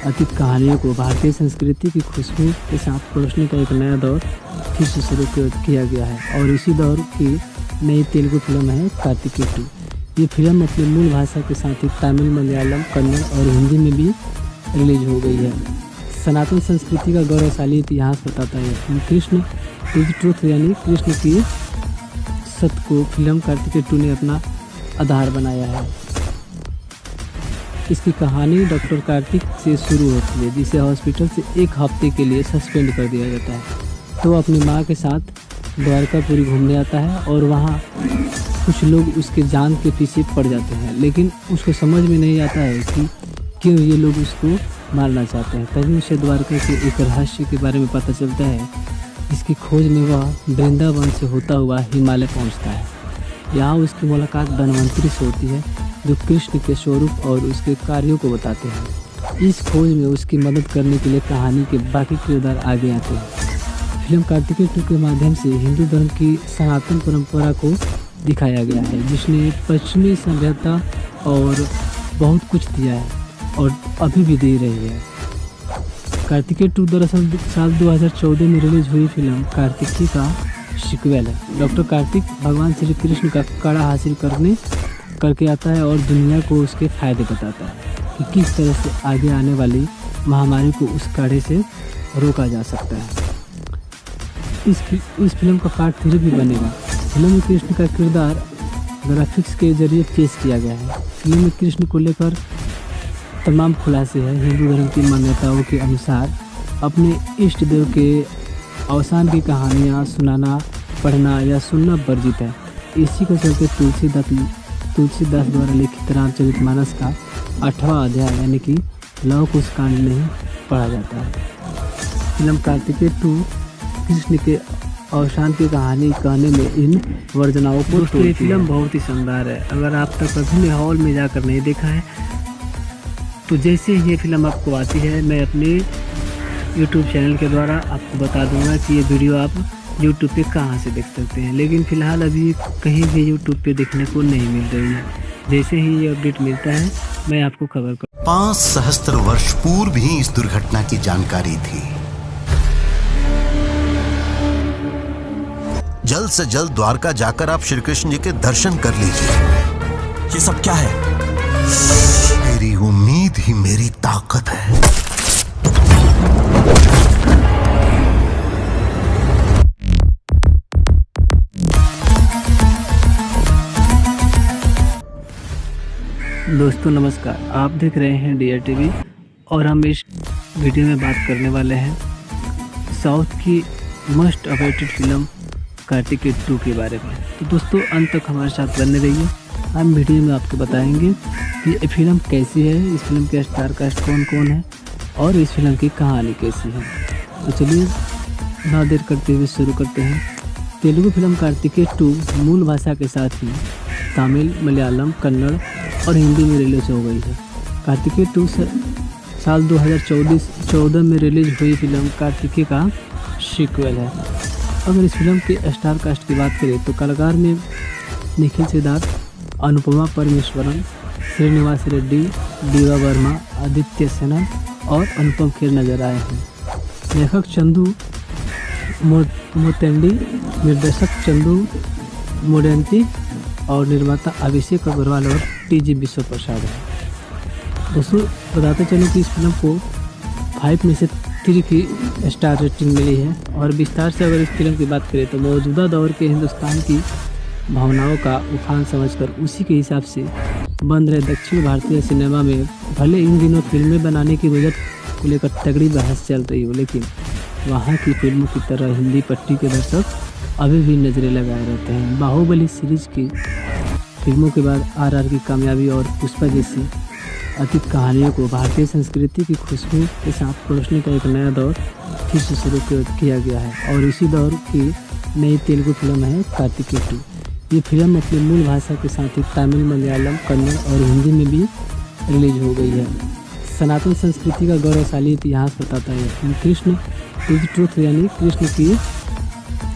अतीत कहानियों को भारतीय संस्कृति की खुशबू के साथ परोसने का एक नया दौर फिर से शुरू किया गया है और इसी दौर की नई तेलुगु फिल्म है कार्तिकेय 2। ये फिल्म अपनी मूल भाषा के साथ ही तमिल, मलयालम, कन्नड़ और हिंदी में भी रिलीज हो गई है। सनातन संस्कृति का गौरवशाली इतिहास बताता है। कृष्ण इज ट्रूथ यानी कृष्ण की सत्य को फिल्म कार्तिकेय 2 ने अपना आधार बनाया है। इसकी कहानी डॉक्टर कार्तिक से शुरू होती है, जिसे हॉस्पिटल से 1 हफ्ते के लिए सस्पेंड कर दिया जाता है। तो अपनी माँ के साथ द्वारकापुरी घूमने आता है और वहाँ कुछ लोग उसके जान के पीछे पड़ जाते हैं, लेकिन उसको समझ में नहीं आता है कि क्यों ये लोग उसको मारना चाहते हैं। तभी उसे द्वारका के एक रहस्य के बारे में पता चलता है, जिसकी खोज में वह वृंदावन से होता हुआ हिमालय पहुँचता है। यहाँ उसकी मुलाकात धन्वंतरी से होती है, जो कृष्ण के स्वरूप और उसके कार्यों को बताते हैं। इस खोज में उसकी मदद करने के लिए कहानी के बाकी किरदार आगे आते हैं। फिल्म कार्तिकेय 2 के माध्यम से हिंदू धर्म की सनातन परंपरा को दिखाया गया है, जिसने पश्चिमी सभ्यता और बहुत कुछ दिया है और अभी भी दे रही है। कार्तिकेय 2 दरअसल साल 2014 में रिलीज हुई फिल्म कार्तिकेय का सीक्वल है। डॉक्टर कार्तिक भगवान श्री कृष्ण का कड़ा हासिल करके आता है और दुनिया को उसके फायदे बताता है कि किस तरह से आगे आने वाली महामारी को उस कड़े से रोका जा सकता है। इस फिल्म का पार्ट 3 भी बनेगा। फिल्म में कृष्ण का किरदार ग्राफिक्स के जरिए पेश किया गया है। फिल्म में कृष्ण को लेकर तमाम खुलासे हैं। हिंदू धर्म की मान्यताओं के अनुसार अपने इष्ट देव के अवसान की कहानियाँ सुनाना, पढ़ना या सुनना वर्जित है। इसी के चलते तुलसीदास द्वारा लिखित रामचरितमानस का 8वां अध्याय यानी कि लव कुश कांड नहीं पढ़ा जाता है। फिल्म कार्तिकेय 2 कृष्ण के अवसान की कहानी कहने में इन वर्जनाओं को दोस्तों ये फिल्म बहुत ही शानदार है। अगर आप तक कभी हॉल में जाकर नहीं देखा है तो जैसे ही ये फिल्म आपको आती है मैं अपने यूट्यूब चैनल के द्वारा आपको बता दूंगा कि ये वीडियो आप यूट्यूब पे कहाँ से देख सकते हैं, लेकिन फ़िलहाल अभी कहीं भी यूट्यूब पे देखने को नहीं मिल रही है। जैसे ही ये अपडेट मिलता है मैं आपको खबर कर 5 सहस्त्र वर्ष पूर्व ही इस दुर्घटना की जानकारी थी। जल्द से जल्द द्वारका जाकर आप श्री कृष्ण जी के दर्शन कर लीजिए। ये सब क्या है? मेरी उम्मीद ही मेरी ताकत है। दोस्तों नमस्कार, आप देख रहे हैं DR TV और हम इस वीडियो में बात करने वाले हैं साउथ की मोस्ट अवेटेड फिल्म कार्तिकेय 2 के बारे में। तो दोस्तों अंत तक हमारे साथ बने रहिए। हम वीडियो में आपको बताएंगे कि ये फिल्म कैसी है, इस फिल्म के स्टार कास्ट कौन कौन है और इस फिल्म की कहानी कैसी है। तो चलिए ना देर करते हुए शुरू करते हैं। तेलुगु फिल्म कार्तिकेय 2 मूल भाषा के साथ ही तमिल, मलयालम, कन्नड़ और हिंदी में रिलीज हो गई है। कार्तिकेय 2 साल 2014 में रिलीज हुई फिल्म कार्तिकेय का सीक्वल है। अगर इस फिल्म के स्टार कास्ट की बात करें तो कलाकार में निखिल सिद्धार्थ, अनुपमा परमेश्वरन, श्रीनिवास रेड्डी, दीवा वर्मा, आदित्य सेना और अनुपम खेर नजर आए हैं। लेखक चंदू मोतेंडी, निर्देशक चंदू मोडेंटी और निर्माता अभिषेक अग्रवाल और TG विश्व प्रसाद है। दोस्तों बताते चलें कि इस फिल्म को 5 में से 3 की स्टार रेटिंग मिली है। और विस्तार से अगर इस फिल्म की बात करें तो मौजूदा दौर के हिंदुस्तान की भावनाओं का उफान समझकर उसी के हिसाब से बन रहे दक्षिण भारतीय सिनेमा में भले इन दिनों फिल्में बनाने की बजट को लेकर तगड़ी बहस चल रही हो, लेकिन वहाँ की फिल्मों की तरह हिंदी पट्टी के दर्शक अभी भी नज़रें लगाए रहते हैं। बाहुबली सीरीज की फिल्मों के बाद RR की कामयाबी और पुष्पा जैसी अतीत कहानियों को भारतीय संस्कृति की खुशबू के साथ परोसने का एक नया दौर फिर से शुरू किया गया है और इसी दौर की नई तेलुगु फिल्म है कार्तिकेय 2। ये फिल्म अपनी मूल भाषा के साथ ही तमिल, मलयालम, कन्नड़ और हिंदी में भी रिलीज हो गई है। सनातन संस्कृति का गौरवशाली इतिहास बताता है। कृष्ण इज ट्रूथ यानी कृष्ण की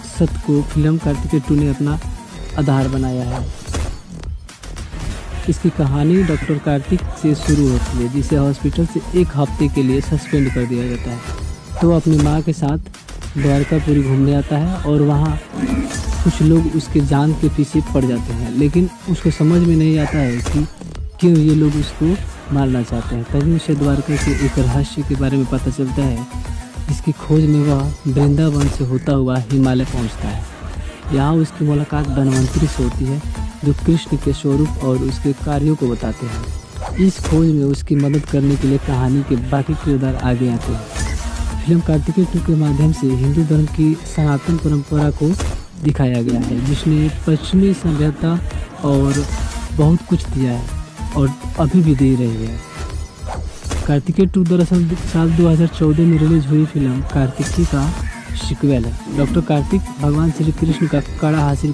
सत्य को फिल्म कार्तिकेय 2 ने अपना आधार बनाया है। इसकी कहानी डॉक्टर कार्तिक से शुरू होती है, जिसे हॉस्पिटल से 1 हफ्ते के लिए सस्पेंड कर दिया जाता है। तो अपनी माँ के साथ द्वारकापुरी घूमने आता है और वहाँ कुछ लोग उसके जान के पीछे पड़ जाते हैं, लेकिन उसको समझ में नहीं आता है कि क्यों ये लोग उसको मारना चाहते हैं। तभी उसे द्वारका के एक रहस्य के बारे में पता चलता है, जिसकी खोज में वह वृंदावन से होता हुआ हिमालय पहुँचता है। यहाँ उसकी मुलाकात धन्वंतरी से होती है, जो कृष्ण के स्वरूप और उसके कार्यों को बताते हैं। इस खोज में उसकी मदद करने के लिए कहानी के बाकी किरदार आगे आते हैं। फिल्म कार्तिकेय 2 के माध्यम से हिंदू धर्म की सनातन परंपरा को दिखाया गया है, जिसने पश्चिमी सभ्यता और बहुत कुछ दिया है और अभी भी दे रही है। कार्तिकेय 2 दरअसल साल 2014 में रिलीज हुई फिल्म कार्तिकेय का सीक्वल है। डॉक्टर कार्तिक भगवान श्री कृष्ण का कड़ा हासिल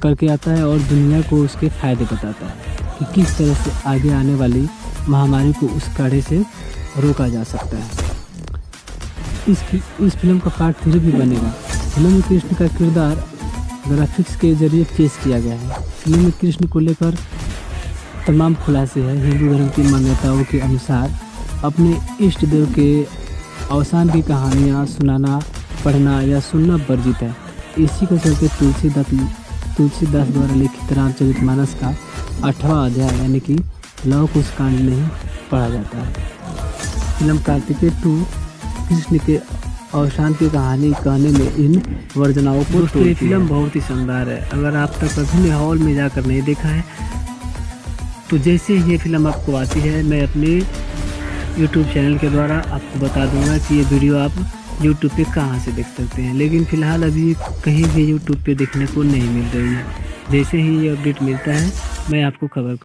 करके आता है और दुनिया को उसके फायदे बताता है कि किस तरह से आगे आने वाली महामारी को उस कड़े से रोका जा सकता है। इस फिल्म का पार्ट 3 भी बनेगा। फिल्म में कृष्ण का किरदार ग्राफिक्स के जरिए पेश किया गया है। फिल्म में कृष्ण को लेकर तमाम खुलासे हैं। हिंदू धर्म की मान्यताओं के अनुसार अपने इष्ट देव के अवसान की कहानियाँ सुनाना, पढ़ना या सुनना वर्जित है। इसी के चलते तुलसीदास द्वारा लिखित रामचरितमानस का 8वां अध्याय यानी कि लव कुश कांड नहीं पढ़ा जाता है। फिल्म कार्तिकेय 2 कृष्ण के अवसान की कहानी कहने में इन वर्जनाओं को ये फिल्म बहुत ही शानदार है। अगर आप तक कभी हॉल में जाकर नहीं देखा है तो जैसे ही ये फिल्म आपको आती है मैं अपने यूट्यूब चैनल के द्वारा आपको बता दूंगा कि ये वीडियो आप यूट्यूब पे कहाँ से देख सकते हैं, लेकिन फ़िलहाल अभी कहीं भी यूट्यूब पे देखने को नहीं मिल रही है। जैसे ही ये अपडेट मिलता है मैं आपको खबर